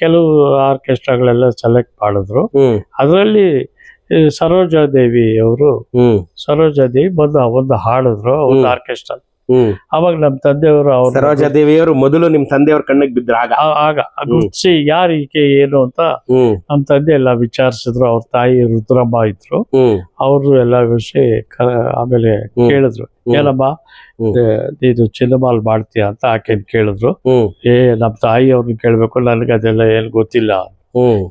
ಕೆಲವು ಆರ್ಕೆಸ್ಟ್ರಾಗಳೆಲ್ಲ ಸೆಲೆಕ್ಟ್ ಮಾಡಿದ್ರು. ಅದರಲ್ಲಿ ಸರೋಜಾದೇವಿ ಬಂದು ಒಂದು ಹಾಡಿದ್ರು ಒಂದು ಆರ್ಕೆಸ್ಟ್ರಾ. ಅವಾಗ ನಮ್ಮ ತಂದೆಯವರು ಸರೋಜಾದೇವಿಯವರು ಮೊದಲು ನಿಮ್ ತಂದೆಯವ್ರ ಕಣ್ಣಿಗೆ ಬಿದ್ರು. ಆಗ ಗುರ್ತಿಸಿ ಯಾರು ಈಕೆ ಏನು ಅಂತ ನಮ್ಮ ತಂದೆ ಎಲ್ಲ ವಿಚಾರಿಸಿದ್ರು. ಅವ್ರ ತಾಯಿ ರುದ್ರಮ್ಮ ಇದ್ರು, ಅವರು ಎಲ್ಲ ವಿಷಯ ಆಮೇಲೆ ಕೇಳಿದ್ರು, ಏನಮ್ಮ ನೀನು ಚಿನ್ನಮಾಲ್ ಮಾಡ್ತೀಯ ಅಂತ ಆಕೆನ್ ಕೇಳಿದ್ರು. ನಮ್ಮ ತಾಯಿ ಅವ್ರನ್ನ ಕೇಳ್ಬೇಕು, ನನ್ಗೆ ಅದೆಲ್ಲ ಏನ್ ಗೊತ್ತಿಲ್ಲ.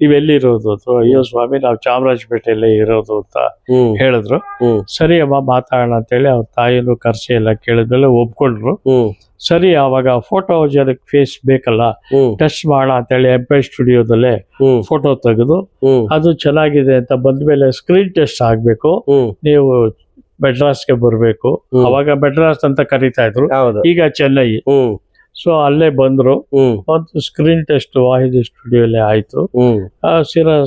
ನೀವೆಲ್ಲಿರೋದು ಅಂತ, ಅಯ್ಯೋ ಸ್ವಾಮಿ ನಾವು ಚಾಮರಾಜಪೇಟೆಯಲ್ಲೇ ಇರೋದು ಅಂತ ಹೇಳಿದ್ರು. ಸರಿ ಅಮ್ಮ ಮಾತಾಡೋಣ ಅಂತೇಳಿ ಅವ್ರ ತಾಯಿನೂ ಕರ್ಸಿ ಎಲ್ಲ ಕೇಳಿದ್ಮೇಲೆ ಒಪ್ಕೊಂಡ್ರು. ಸರಿ, ಅವಾಗ ಫೋಟೋ ಜನಕ್ಕೆ ಫೇಸ್ ಬೇಕಲ್ಲ, ಟೆಸ್ಟ್ ಮಾಡೋಣ ಅಂತೇಳಿ ಎಂಪೈರ್ ಸ್ಟುಡಿಯೋದಲ್ಲೇ ಫೋಟೋ ತೆಗೆದು ಅದು ಚೆನ್ನಾಗಿದೆ ಅಂತ ಬಂದ್ಮೇಲೆ ಸ್ಕ್ರೀನ್ ಟೆಸ್ಟ್ ಆಗ್ಬೇಕು, ನೀವು ಮೆಡ್ರಾಸ್ಗೆ ಬರ್ಬೇಕು. ಅವಾಗ ಮೆಡ್ರಾಸ್ ಅಂತ ಕರೀತಾ ಇದ್ರು, ಈಗ ಚೆನ್ನೈ. ಸೊ ಅಲ್ಲೇ ಬಂದ್ರು, ಒಂದು ಸ್ಕ್ರೀನ್ ಟೆಸ್ಟ್ ವಾಹಿನಿ ಸ್ಟುಡಿಯೋಲ್ಲೇ ಆಯ್ತು.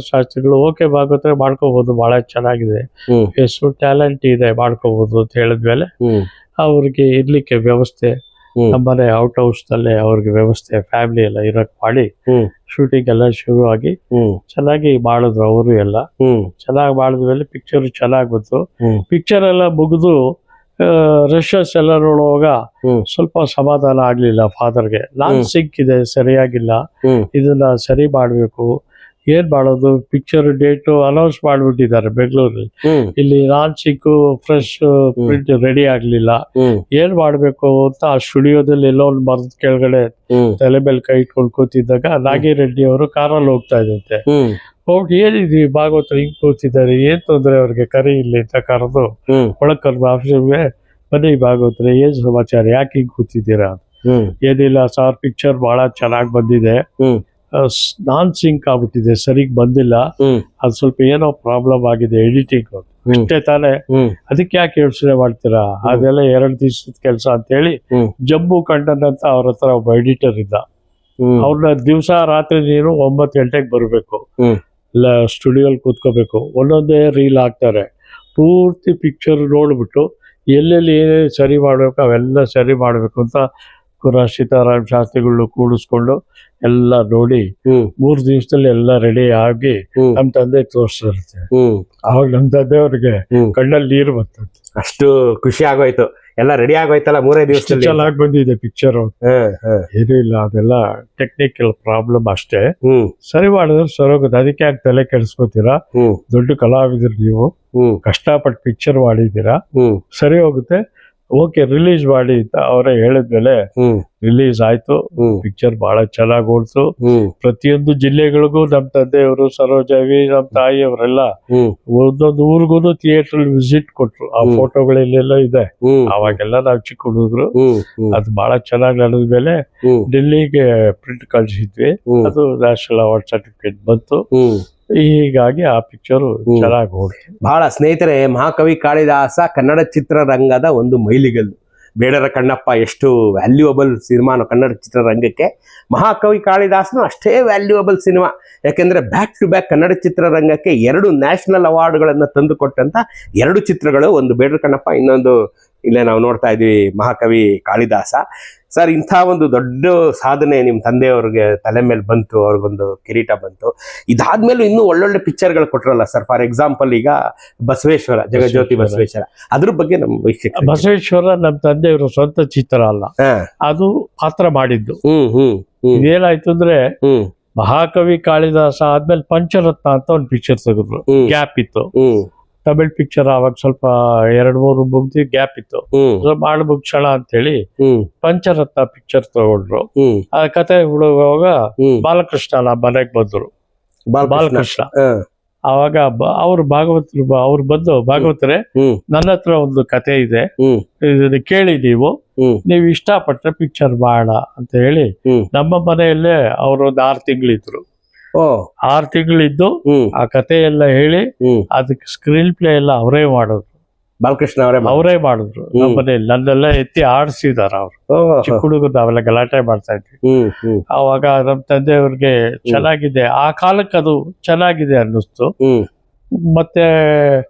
ಶಾಸ್ತ್ರಿಗಳು ಓಕೆ ಭಾಗವತ್ರೆ ಮಾಡ್ಕೋಬಹುದು, ಬಹಳ ಚೆನ್ನಾಗಿದೆ, ಎಷ್ಟು ಟ್ಯಾಲೆಂಟ್ ಇದೆ, ಮಾಡ್ಕೋಬಹುದು ಅಂತ ಹೇಳಿದ್ಮೇಲೆ ಅವ್ರಿಗೆ ಇರ್ಲಿಕ್ಕೆ ವ್ಯವಸ್ಥೆ, ನಮ್ಮನೆ ಔಟ್ ಹೌಸ್ ನಲ್ಲೇ ಅವ್ರಿಗೆ ವ್ಯವಸ್ಥೆ, ಫ್ಯಾಮಿಲಿ ಎಲ್ಲ ಇರಕ್ ಮಾಡಿ ಶೂಟಿಂಗ್ ಎಲ್ಲ ಶುರು ಆಗಿ ಚೆನ್ನಾಗಿ ಮಾಡಿದ್ರು. ಅವರು ಎಲ್ಲ ಚೆನ್ನಾಗಿ ಮಾಡಿದ್ಮೇಲೆ ಪಿಕ್ಚರ್ ಚೆನ್ನಾಗಿ ಬಂತು. ಪಿಕ್ಚರ್ ಎಲ್ಲ ಮುಗಿದು ರಶಸ್ ಎಲ್ಲ ನೋಡುವಾಗ ಸ್ವಲ್ಪ ಸಮಾಧಾನ ಆಗ್ಲಿಲ್ಲ ಫಾದರ್ಗೆ. ನಾನ್ ಸಿಕ್ಕಿದೆ, ಸರಿಯಾಗಿಲ್ಲ, ಇದನ್ನ ಸರಿ ಮಾಡ್ಬೇಕು, ಏನ್ ಮಾಡೋದು. ಪಿಕ್ಚರ್ ಡೇಟ್ ಅನೌನ್ಸ್ ಮಾಡ್ಬಿಟ್ಟಿದ್ದಾರೆ ಬೆಂಗಳೂರಲ್ಲಿ, ಇಲ್ಲಿ ನಾನ್ ಸಿಕ್ಕು ಫ್ರೆಶ್ ಪ್ರಿಂಟ್ ರೆಡಿ ಆಗ್ಲಿಲ್ಲ, ಏನ್ ಮಾಡ್ಬೇಕು ಅಂತ ಆ ಸ್ಟುಡಿಯೋದಲ್ಲಿ ಎಲ್ಲೋ ಒಂದು ಮರದ ಕೆಳಗಡೆ ತಲೆ ಮೇಲೆ ಕೈ ಇಟ್ಕೊಂಡು ಕೂತಿದ್ದಾಗ ನಾಗಿರೆಡ್ಡಿ ಅವರು ಕಾರಲ್ಲಿ ಹೋಗ್ತಾ ಇದಂತೆ. ಹೋಗಿ ಏನಿದ್ವಿ ಭಾಗವತರು ಹಿಂಗ್ ಕೂತಿದ್ದಾರೆ, ಏನ್ ತೊಂದ್ರೆ ಅವ್ರಿಗೆ, ಕರಿ ಇಲ್ಲಿ ಅಂತ ಕರೆದು ಒಳಗ್ ಕರೆದು ಆಫೀಸ್ಗೆ, ಬನ್ನಿ ಭಾಗವತರೆ ಏನ್ ಸಮಾಚಾರ, ಯಾಕೆ ಹಿಂಗ್ ಕೂತಿದ್ದೀರಾ? ಏನಿಲ್ಲ ಸರ್, ಪಿಕ್ಚರ್ ಬಹಳ ಚೆನ್ನಾಗಿ ಬಂದಿದೆ, ನಾನ್ ಸಿಂಕ್ ಆಗ್ಬಿಟ್ಟಿದೆ, ಸರಿಗ್ ಬಂದಿಲ್ಲ, ಅದು ಸ್ವಲ್ಪ ಏನೋ ಪ್ರಾಬ್ಲಮ್ ಆಗಿದೆ ಎಡಿಟಿಂಗ್, ಅಷ್ಟೇ ತಾನೇ. ಅದಕ್ಕೆ ಯಾಕೆ ಯೋಚನೆ ಮಾಡ್ತೀರಾ, ಅದೆಲ್ಲ 2 ದಿವಸದ ಕೆಲಸ ಅಂತ ಹೇಳಿ ಜಮ್ಮು ಖಂಡನ್ ಅಂತ ಅವ್ರ ಹತ್ರ ಒಬ್ಬ ಎಡಿಟರ್ ಇದ್ದ. ಅವ್ರನ್ನ ದಿವಸ ರಾತ್ರಿ ನೀನು 9 ಗಂಟೆಗೆ ಬರಬೇಕು, ಇಲ್ಲ ಸ್ಟುಡಿಯೋಲಿ ಕೂತ್ಕೋಬೇಕು, ಒಂದೊಂದೇ ರೀಲ್ ಹಾಕ್ತಾರೆ, ಪೂರ್ತಿ ಪಿಕ್ಚರ್ ನೋಡ್ಬಿಟ್ಟು ಎಲ್ಲೆಲ್ಲಿ ಏನೇನು ಸರಿ ಮಾಡಬೇಕು ಅವೆಲ್ಲ ಸರಿ ಮಾಡಬೇಕು ಅಂತ ಸೀತಾರಾಮ್ ಶಾಸ್ತ್ರಿಗಳು ಕೂಡಿಸ್ಕೊಂಡು ಎಲ್ಲ ನೋಡಿ 3 ದಿವಸದಲ್ಲಿ ಎಲ್ಲ ರೆಡಿ ಆಗಿ ನಮ್ ತಂದೆ ತೋರಿಸಿರುತ್ತೆ. ಅವಾಗ ನಮ್ ತಂದೆ ಅವ್ರಿಗೆ ಕಣ್ಣಲ್ಲಿ ನೀರು ಬರ್ತದೆ, ಅಷ್ಟು ಖುಷಿ ಆಗೋಯ್ತು. ಎಲ್ಲ ರೆಡಿ ಆಗೋಯ್ತಲ್ಲ 3 ದಿವಸದಲ್ಲಿ, ಚೆನ್ನಾಗಿ ಬಂದಿದೆ ಪಿಕ್ಚರ್. ಏನೂ ಇಲ್ಲ, ಅದೆಲ್ಲ ಟೆಕ್ನಿಕಲ್ ಪ್ರಾಬ್ಲಮ್ ಅಷ್ಟೇ, ಸರಿ ಮಾಡಿದ್ರೆ ಸರೋಗುತ್ತೆ. ಅದಕ್ಕೆ ಯಾಕೆ ತಲೆ ಕೆಡಿಸ್ಕೋತೀರಾ, ದೊಡ್ಡ ಕಲಾವಿದ್ರು ನೀವು, ಕಷ್ಟಪಟ್ಟು ಪಿಕ್ಚರ್ ಮಾಡಿದ್ದೀರಾ, ಸರಿ ಹೋಗುತ್ತೆ, ಓಕೆ ರಿಲೀಸ್ ಮಾಡಿ ಅಂತ ಅವರೇ ಹೇಳಿದ್ಮೇಲೆ ರಿಲೀಸ್ ಆಯ್ತು. ಪಿಕ್ಚರ್ ಬಹಳ ಚೆನ್ನಾಗಿ ಓಡ್ತು. ಪ್ರತಿಯೊಂದು ಜಿಲ್ಲೆಗಳಿಗೂ ನಮ್ ತಂದೆಯವರು, ಸರೋಜಾವಿ, ನಮ್ ತಾಯಿಯವರೆಲ್ಲ ಒಂದೊಂದು ಊರಿಗೂ ಥಿಯೇಟರ್ ವಿಸಿಟ್ ಕೊಟ್ರು. ಆ ಫೋಟೋಗಳೆಲ್ಲ ಇದೆ. ಅವಾಗೆಲ್ಲ ನಾವು ಚಿಕ್ಕ ಹುಡುಗರು. ಅದು ಬಹಳ ಚೆನ್ನಾಗಿ ನಡೆದ್ಮೇಲೆ ಡೆಲ್ಲಿಗೆ ಪ್ರಿಂಟ್ ಕಳ್ಸಿದ್ವಿ. ಅದು ನ್ಯಾಷನಲ್ ಅವಾರ್ಡ್ ಸರ್ಟಿಫಿಕೇಟ್ ಬಂತು. ಹೀಗಾಗಿ ಆ ಪಿಕ್ಚರು ಚೆನ್ನಾಗಿ ಓಡ್ತು. ಬಹಳ ಸ್ನೇಹಿತರೆ, ಮಹಾಕವಿ ಕಾಳಿದಾಸ ಕನ್ನಡ ಚಿತ್ರರಂಗದ ಒಂದು ಮೈಲಿಗಲ್ಲು. ಬೇಡರ ಕಣ್ಣಪ್ಪ ಎಷ್ಟು ವ್ಯಾಲ್ಯೂಯಬಲ್ ಸಿನಿಮಾನು ಕನ್ನಡ ಚಿತ್ರರಂಗಕ್ಕೆ, ಮಹಾಕವಿ ಕಾಳಿದಾಸನು ಅಷ್ಟೇ ವ್ಯಾಲ್ಯೂಯಬಲ್ ಸಿನಿಮಾ. ಯಾಕೆಂದ್ರೆ ಬ್ಯಾಕ್ ಟು ಬ್ಯಾಕ್ ಕನ್ನಡ ಚಿತ್ರರಂಗಕ್ಕೆ 2 ನ್ಯಾಷನಲ್ ಅವಾರ್ಡ್ಗಳನ್ನು ತಂದು ಕೊಟ್ಟಂತ 2 ಚಿತ್ರಗಳು, ಒಂದು ಬೇಡರ ಕಣ್ಣಪ್ಪ, ಇನ್ನೊಂದು ಇಲ್ಲೇ ನಾವು ನೋಡ್ತಾ ಇದ್ವಿ ಮಹಾಕವಿ ಕಾಳಿದಾಸ. ಸರ್, ಇಂಥ ಒಂದು ದೊಡ್ಡ ಸಾಧನೆ ನಿಮ್ಮ ತಂದೆಯವ್ರಿಗೆ ತಲೆ ಮೇಲೆ ಬಂತು, ಅವ್ರಿಗೊಂದು ಕಿರೀಟ ಬಂತು. ಇದಾದ್ಮೇಲೂ ಇನ್ನೂ ಒಳ್ಳೊಳ್ಳೆ ಪಿಕ್ಚರ್ಗಳು ಕೊಟ್ರಲ್ಲ ಸರ್. ಫಾರ್ ಎಕ್ಸಾಂಪಲ್ ಈಗ ಬಸವೇಶ್ವರ, ಜಗಜ್ಯೋತಿ ಬಸವೇಶ್ವರ, ಅದ್ರ ಬಗ್ಗೆ ನಮ್ಮ ವೀಕ್ಷಕ. ಬಸವೇಶ್ವರ ನಮ್ಮ ತಂದೆಯವರು ಸ್ವಂತ ಚಿತ್ರ ಅಲ್ಲ, ಅದು ಪಾತ್ರ ಮಾಡಿದ್ದು. ಇದೇನಾಯ್ತು ಅಂದ್ರೆ, ಮಹಾಕವಿ ಕಾಳಿದಾಸ ಆದ್ಮೇಲೆ ಪಂಚರತ್ನ ಅಂತ ಒಂದು ಪಿಕ್ಚರ್ ತೆಗೆದ್ರು, ಗ್ಯಾಪ್ ಇತ್ತು. ತಮಿಳ್ ಪಿಕ್ಚರ್ ಅವಾಗ ಸ್ವಲ್ಪ 2-3 ಮುಗ್ದಿ ಗ್ಯಾಪ್ ಇತ್ತು. ಮಾಡ್ಬೇಕು ಕ್ಷಣ ಅಂತ ಹೇಳಿ ಪಂಚರತ್ನ ಪಿಕ್ಚರ್ ತಗೊಂಡ್ರು. ಆ ಕತೆ ಹುಡುಗುವಾಗ ಬಾಲಕೃಷ್ಣ ಮನೆಗೆ ಬಂದ್ರು. ಬಾಲಕೃಷ್ಣ ಅವಾಗ ಅವ್ರು ಅವ್ರು ಬಂದು, ಭಾಗವತರೇ ನನ್ನ ಹತ್ರ ಒಂದು ಕತೆ ಇದೆ, ಇದನ್ನ ಕೇಳಿ ನೀವು ಇಷ್ಟಪಟ್ರೆ ಪಿಕ್ಚರ್ ಮಾಡ ಅಂತ ಹೇಳಿ ನಮ್ಮ ಮನೆಯಲ್ಲೇ ಅವ್ರೊಂದು 6 ತಿಂಗಳಿದ್ರು. 6 ತಿಂಗಳಿದ್ದು ಆ ಕತೆ ಎಲ್ಲ ಹೇಳಿ ಅದಕ್ಕೆ ಸ್ಕ್ರೀನ್ ಪ್ಲೇ ಎಲ್ಲ ಅವರೇ ಮಾಡಿದ್ರು. ಬಾಲಕೃಷ್ಣ ಅವರೇ ಮಾಡಿದ್ರು ನಮ್ಮ ಮನೆಯಲ್ಲಿ. ನನ್ನೆಲ್ಲ ಎತ್ತಿ ಆಡಿಸಿದಾರ ಅವ್ರು. ಚಿಕ್ಕ ಹುಡುಗರು ನಾವೆಲ್ಲ ಗಲಾಟೆ ಮಾಡ್ತಾ ಇದ್ವಿ. ಅವಾಗ ನಮ್ ತಂದೆಯವ್ರಿಗೆ ಚೆನ್ನಾಗಿದೆ, ಆ ಕಾಲಕ್ಕೆ ಅದು ಚೆನ್ನಾಗಿದೆ ಅನ್ನಿಸ್ತು. ಮತ್ತೆ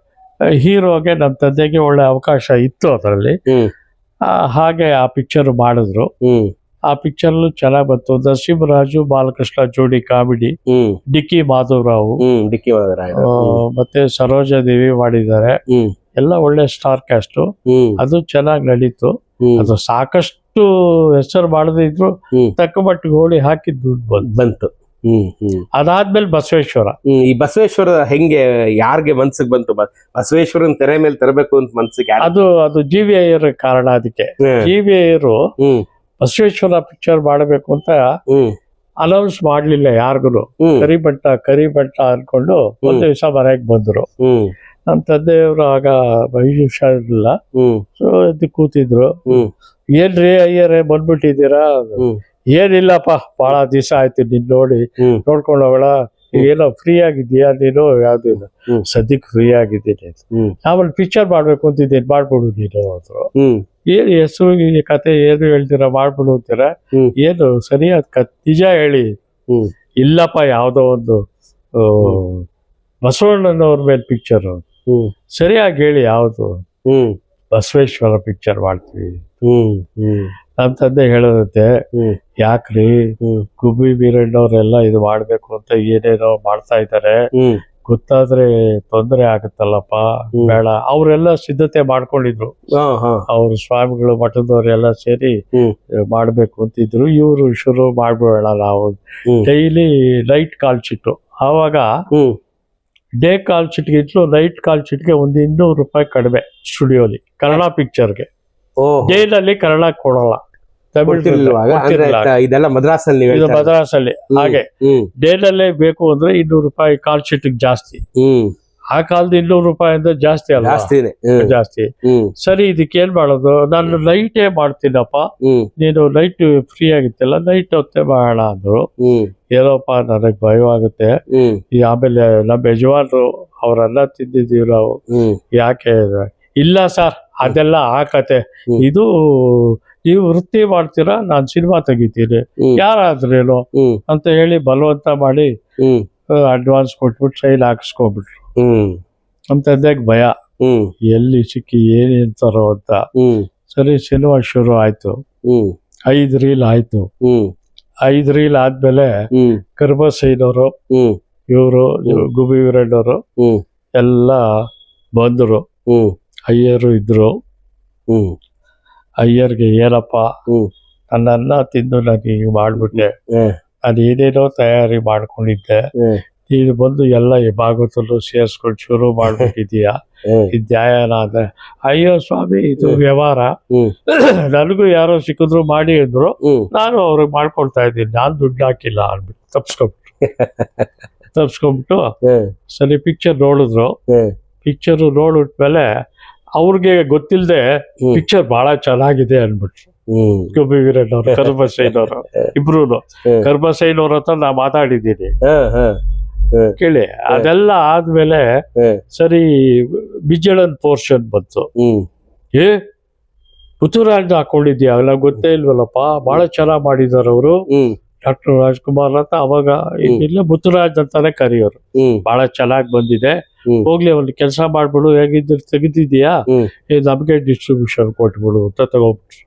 ಹೀರೋಗೆ ನಮ್ ತಂದೆಗೆ ಒಳ್ಳೆ ಅವಕಾಶ ಇತ್ತು ಅದರಲ್ಲಿ. ಹಾಗೆ ಆ ಪಿಕ್ಚರ್ ಮಾಡಿದ್ರು. ಆ ಪಿಕ್ಚರ್ ಚೆನ್ನಾಗ್ ಬಂತು. ನರಸಿಂಹರಾಜು ಬಾಲಕೃಷ್ಣ ಜೋಡಿ ಕಾಮಿಡಿ, ಡಿಕ್ಕಿ ಮಾಧವರಾವ್, ಮತ್ತೆ ಸರೋಜಾದೇವಿ ಮಾಡಿದ್ದಾರೆ. ಎಲ್ಲ ಒಳ್ಳೆ ಸ್ಟಾರ್ ಕ್ಯಾಸ್ಟ್. ಅದು ಚೆನ್ನಾಗಿ ನಡೀತು. ಅದು ಸಾಕಷ್ಟು ಹೆಸರು ಮಾಡದೇ ಇದ್ರು ತಕ್ಕ ಮಟ್ಟಿಗೆ ಹೋಳಿ ಹಾಕಿದ್ ದುಡ್ಡು ಬಂತು. ಅದಾದ್ಮೇಲೆ ಬಸವೇಶ್ವರ. ಈ ಬಸವೇಶ್ವರ ಹೆಂಗೆ, ಯಾರಿಗೆ ಮನ್ಸಿಗೆ ಬಂತು ಬಸವೇಶ್ವರನ್ ತೆರೆ ಮೇಲೆ ತರಬೇಕು ಅಂತ ಮನ್ಸಿಗೆ? ಅದು ಜಿ.ವಿ. ಅಯ್ಯರ್ ಕಾರಣ. ಅದಕ್ಕೆ ಜಿ.ವಿ. ಅಯ್ಯರು ಬಸವೇಶ್ವರ ಪಿಕ್ಚರ್ ಮಾಡಬೇಕು ಅಂತ ಅನೌನ್ಸ್ ಮಾಡ್ಲಿಲ್ಲ ಯಾರಿಗೂ. ಕರಿಬಂಟ ಅನ್ಕೊಂಡು ಒಂದ್ ದಿವಸ ಮನೆಗೆ ಬಂದ್ರು. ನಮ್ ತಂದೆಯವರು ಆಗ ಹುಷಾರಿರ್ಲಿಲ್ಲ, ಸೊ ಎದ್ದು ಕೂತಿದ್ರು. ಏನ್ರಿ ಅಯ್ಯರೇ ಬಂದ್ಬಿಟ್ಟಿದ್ದೀರಾ? ಏನಿಲ್ಲಪ್ಪ, ಬಹಳ ದಿವಸ ಆಯ್ತು ನಿನ್ ನೋಡ್ಕೊಂಡು ಹೋಗೋಣ, ಏನೋ ಫ್ರೀ ಆಗಿದ್ದೀಯಾ ನೀನು? ಯಾವ್ದಿಲ್ಲ, ಸದ್ಯಕ್ಕೆ ಫ್ರೀ ಆಗಿದ್ದೀನಿ. ಆಮೇಲೆ ಪಿಕ್ಚರ್ ಮಾಡ್ಬೇಕು ಅಂತಿದ್ದೀನಿ, ಮಾಡ್ಬಿಡು ನೀನು ಅಂದ್ರು. ಏನ್ ಹೆಸರು ಕತೆ ಏನು ಹೇಳ್ತೀರಾ, ಮಾಡ್ಬಿಡು ಅಂತೀರಾ? ಏನು ಸರಿಯಾದ ನಿಜ ಹೇಳಿ. ಇಲ್ಲಪ್ಪ, ಯಾವ್ದೋ ಒಂದು ಬಸವಣ್ಣನವ್ರ ಮೇಲೆ ಪಿಕ್ಚರ್, ಸರಿಯಾಗಿ ಹೇಳಿ ಯಾವ್ದು? ಬಸವೇಶ್ವರ ಪಿಕ್ಚರ್ ಮಾಡ್ತೀವಿ. ನಮ್ ತಂದೆ ಹೇಳೋದಂತೆ, ಯಾಕ್ರಿ ಗುಬ್ಬಿ ವೀರಣ್ಣವ್ರೆಲ್ಲ ಇದು ಮಾಡ್ಬೇಕು ಅಂತ ಏನೇನೋ ಮಾಡ್ತಾ ಇದ್ದಾರೆ, ಗೊತ್ತಾದ್ರೆ ತೊಂದರೆ ಆಗುತ್ತಲ್ಲಪ್ಪ, ಬೇಡ. ಅವರೆಲ್ಲ ಸಿದ್ಧತೆ ಮಾಡ್ಕೊಂಡಿದ್ರು. ಅವ್ರ ಸ್ವಾಮಿಗಳು ಮಠದವ್ರೆಲ್ಲ ಸೇರಿ ಮಾಡ್ಬೇಕು ಅಂತಿದ್ರು. ಇವ್ರು ಶುರು ಮಾಡ್ಬೇಡ, ನಾವು ಡೈಲಿ ನೈಟ್ ಕಾಲ್ ಶೀಟು. ಆವಾಗ ಡೇ ಕಾಲ್ ಶೀಟ್ಗಿಂತಲೂ ನೈಟ್ ಕಾಲ್ ಶೀಟ್ಗೆ ಒಂದು 200 ರೂಪಾಯಿ ಕಡಿಮೆ ಸ್ಟುಡಿಯೋಲಿ, ಕನ್ನಡ ಪಿಕ್ಚರ್ಗೆ. ಡೇನಲ್ಲಿ ಕನ್ನಡ ಕೊಡಲ್ಲ, ಇದೆಲ್ಲ ಮದ್ರಾಸಲ್ಲಿ. ಮದ್ರಾಸಲ್ಲಿ ಹಾಗೆ ಡೇನಲ್ಲೇ ಬೇಕು ಅಂದ್ರೆ 200 ರೂಪಾಯಿ ಕಾಲ್ ಶೀಟ್ ಜಾಸ್ತಿ. ಆ ಕಾಲದ 200 ರೂಪಾಯಿಂದ ಜಾಸ್ತಿ ಅಲ್ಲ, ಜಾಸ್ತಿನೇ. ಜಾಸ್ತಿ. ಸರಿ, ಇದಕ್ಕೆ ಏನ್ ಮಾಡೋದು, ನಾನು ನೈಟೇ ಮಾಡ್ತೀನಪ್ಪ, ನೀನು ನೈಟ್ ಫ್ರೀ ಆಗಿತ್ತಲ್ಲ, ನೈಟ್ ಹೊತ್ತೆ ಮಾಡೋಣ ಅಂದ್ರು. ಏನೋಪ್ಪ ನನಗ್ ಭಯವಾಗುತ್ತೆ. ಆಮೇಲೆ ನಮ್ಮ ಯಜಮಾನ್ರು ಅವರೆಲ್ಲ ತಿಂದಿದ್ದೀವಿ ನಾವು, ಯಾಕೆ? ಇಲ್ಲ ಸರ್, ಅದೆಲ್ಲ ಆಕತೆ, ಇದು ನೀವು ವೃತ್ತಿ ಮಾಡ್ತೀರಾ, ನಾನ್ ಸಿನಿಮಾ ತೆಗಿತೀನಿ, ಯಾರಾದ್ರೇನು ಅಂತ ಹೇಳಿ ಬಲವಂತ ಮಾಡಿ ಅಡ್ವಾನ್ಸ್ ಕೊಟ್ಬಿಟ್ಟು ಸೈನ್ ಹಾಕಿಸ್ಕೊಂಡ್ಬಿಟ್ರು. ನಮ್ಮ ತಂದೆಗೆ ಭಯ, ಎಲ್ಲಿ ಸಿಕ್ಕಿ ಏನೇನ್ ತರೋ ಅಂತ. ಸರಿ, ಸಿನಿಮಾ ಶುರು ಆಯ್ತು. 5 ರೀಲ್ ಆಯ್ತು. 5 ರೀಲ್ ಆದ್ಮೇಲೆ ಕರ್ಬಸೈನವರು, ಇವರು ಗುಬ್ಬಿ ವೀರಣ್ಣವರು ಎಲ್ಲ ಬಂದರು. ಅಯ್ಯರು ಇದ್ರು. ಅಯ್ಯರ್ಗೆ ಏನಪ್ಪ, ನನ್ನನ್ನ ತಿಂದು ನಾನು ಈಗ ಮಾಡ್ಬಿಟ್ಟೆ, ನಾನು ಏನೇನೋ ತಯಾರಿ ಮಾಡ್ಕೊಂಡಿದ್ದೆ, ನೀನು ಬಂದು ಎಲ್ಲ ಭಾಗವತಲ್ಲೂ ಸೇರ್ಸ್ಕೊಂಡು ಶುರು ಮಾಡ್ಬಿಟ್ಟಿದೀಯ, ಇದು ನ್ಯಾಯನ ಅಂದ್ರೆ? ಅಯ್ಯೋ ಸ್ವಾಮಿ, ಇದು ವ್ಯವಹಾರ, ನನಗೂ ಯಾರೋ ಸಿಕ್ಕಿದ್ರು ಮಾಡಿ ಅಂದ್ರು, ನಾನು ಅವ್ರಿಗೆ ಮಾಡ್ಕೊಳ್ತಾ ಇದ್ದೀನಿ, ನಾನು ದುಡ್ಡು ಹಾಕಿಲ್ಲ ಅಂದ್ಬಿಟ್ಟು ತಪ್ಸ್ಕೊಂಡ್ಬಿಟ್ಟು ಸರಿ ಪಿಕ್ಚರ್ ನೋಡಿದ್ರು. ಪಿಕ್ಚರ್ ನೋಡಿದ್ಮೇಲೆ ಅವ್ರಿಗೆ ಗೊತ್ತಿಲ್ಲದೆ ಪಿಕ್ಚರ್ ಬಹಳ ಚೆನ್ನಾಗಿದೆ ಅನ್ಬಿಟ್ರು. ಗುಬ್ಬಿ ವೀರಣ್ಣವ್ರು, ಕರ್ಬಸೈನವರು ಇಬ್ರು. ಕರ್ಬಸೈನವ್ರ ಹತ್ರ ನಾ ಮಾತಾಡಿದ್ದೀನಿ ಕೇಳಿ. ಅದೆಲ್ಲ ಆದ್ಮೇಲೆ ಸರಿ, ಬಿಜ್ಜಳನ್ ಪೋರ್ಷನ್ ಬಂತು. ಪುತ್ತೂರಾಜ್ ಹಾಕೊಂಡಿದ್ಯಾ, ನಂಗೆ ಗೊತ್ತೇ ಇಲ್ವಲ್ಲಪ್ಪ, ಬಹಳ ಚೆನ್ನಾಗ್ ಮಾಡಿದಾರ ಅವರು, ಡಾಕ್ಟರ್ ರಾಜ್ಕುಮಾರ್ ಅಂತ. ಅವಾಗ ಇಲ್ಲ, ಮುತ್ತುರಾಜ್ ಅಂತಾನೆ ಕರೆಯೋರು. ಬಹಳ ಚೆನ್ನಾಗ್ ಬಂದಿದೆ, ಹೋಗ್ಲಿ ಒಂದು ಕೆಲಸ ಮಾಡ್ಬಿಡು, ಹೇಗಿದ್ರು ತೆಗಿತಿದ್ಯಾ, ನಮ್ಗೆ ಡಿಸ್ಟ್ರಿಬ್ಯೂಷನ್ ಕೊಟ್ಬಿಡು ಅಂತ ತಗೋಬಿಟ್ರು.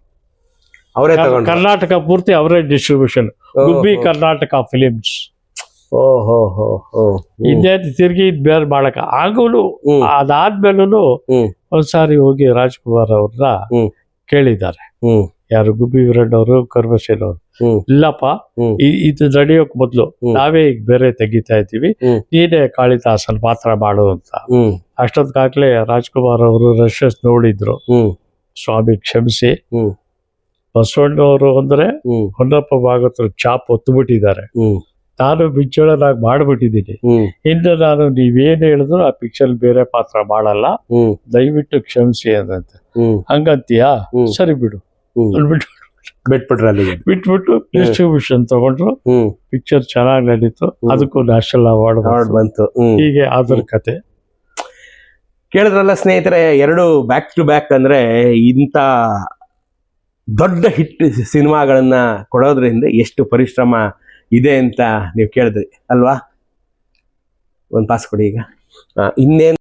ಕರ್ನಾಟಕ ಪೂರ್ತಿ ಅವರೇ ಡಿಸ್ಟ್ರಿಬ್ಯೂಷನ್, ಗುಬ್ಬಿ ಕರ್ನಾಟಕ ಫಿಲಿಮ್ಸ್. ಇನ್ನೇನು ತಿರ್ಗಿ ಬೇರೆ ಮಾಡಕ ಆಗಲು. ಅದಾದ್ಮೇಲೂ ಒಂದ್ಸಾರಿ ಹೋಗಿ ರಾಜ್ಕುಮಾರ್ ಅವ್ರನ್ನ ಕೇಳಿದ್ದಾರೆ, ಯಾರು ಗುಬ್ಬಿ ವೀರಣ್ಣವರು, ಕರ್ಬಸೈನವರು. ಇಲ್ಲಪ್ಪ, ಇದು ನಡೆಯೋಕ್ ಮೊದ್ಲು ನಾವೇ ಈಗ ಬೇರೆ ತೆಗಿತಾ ಇದ್ದೀವಿ, ನೀನೇ ಕಾಳಿದಾಸನ್ ಮಾತ್ರ ಮಾಡು ಅಂತ. ಅಷ್ಟೊತ್ತಾಗ್ಲೇ ರಾಜ್ಕುಮಾರ್ ಅವರು ರಶಸ್ ನೋಡಿದ್ರು. ಸ್ವಾಮಿ ಕ್ಷಮಿಸಿ, ಬಸವಣ್ಣವರು ಅಂದ್ರೆ ಹೊನ್ನಪ್ಪ ಭಾಗವತರು ಚಾಪ್ ಹೊತ್ತುಬಿಟ್ಟಿದ್ದಾರೆ, ನಾನು ಬಿಜ್ಜಳನಾಗಿ ಮಾಡ್ಬಿಟ್ಟಿದ್ದೀನಿ, ಇನ್ನು ನಾನು ನೀವೇನ್ ಹೇಳಿದ್ರು ಆ ಪಿಕ್ಚರ್ ಬೇರೆ ಪಾತ್ರ ಮಾಡಲ್ಲ, ದಯವಿಟ್ಟು ಕ್ಷಮಿಸಿ ಅದಂತೆ. ಹಂಗಂತೀಯಾ, ಸರಿ ಬಿಡು ಅಂದ್ಬಿಟ್ಟು ಬಿಟ್ಬಿಟ್ಟು ಡಿಸ್ಟ್ರಿಬ್ಯೂಷನ್ ತಗೊಂಡ್ರು. ಪಿಕ್ಚರ್ ಚೆನ್ನಾಗಿ ನಡೀತು, ಅದಕ್ಕೂ ನ್ಯಾಷನಲ್ ಅವಾರ್ಡ್ ಬಂತು. ಹೀಗೆ ಅದ್ರ ಕತೆ. ಕೇಳಿದ್ರಲ್ಲ ಸ್ನೇಹಿತರೆ, 2 ಬ್ಯಾಕ್ ಟು ಬ್ಯಾಕ್ ಅಂದ್ರೆ ಇಂಥ ದೊಡ್ಡ ಹಿಟ್ ಸಿನಿಮಾಗಳನ್ನ ಕೊಡೋದ್ರಿಂದ ಎಷ್ಟು ಪರಿಶ್ರಮ ಇದೆ ಅಂತ ನೀವು ಕೇಳಿದ್ರಿ ಅಲ್ವಾ? ಒಂದು ಪಾಸ್ ಕೊಡಿ ಈಗ. ಇನ್ನೇನು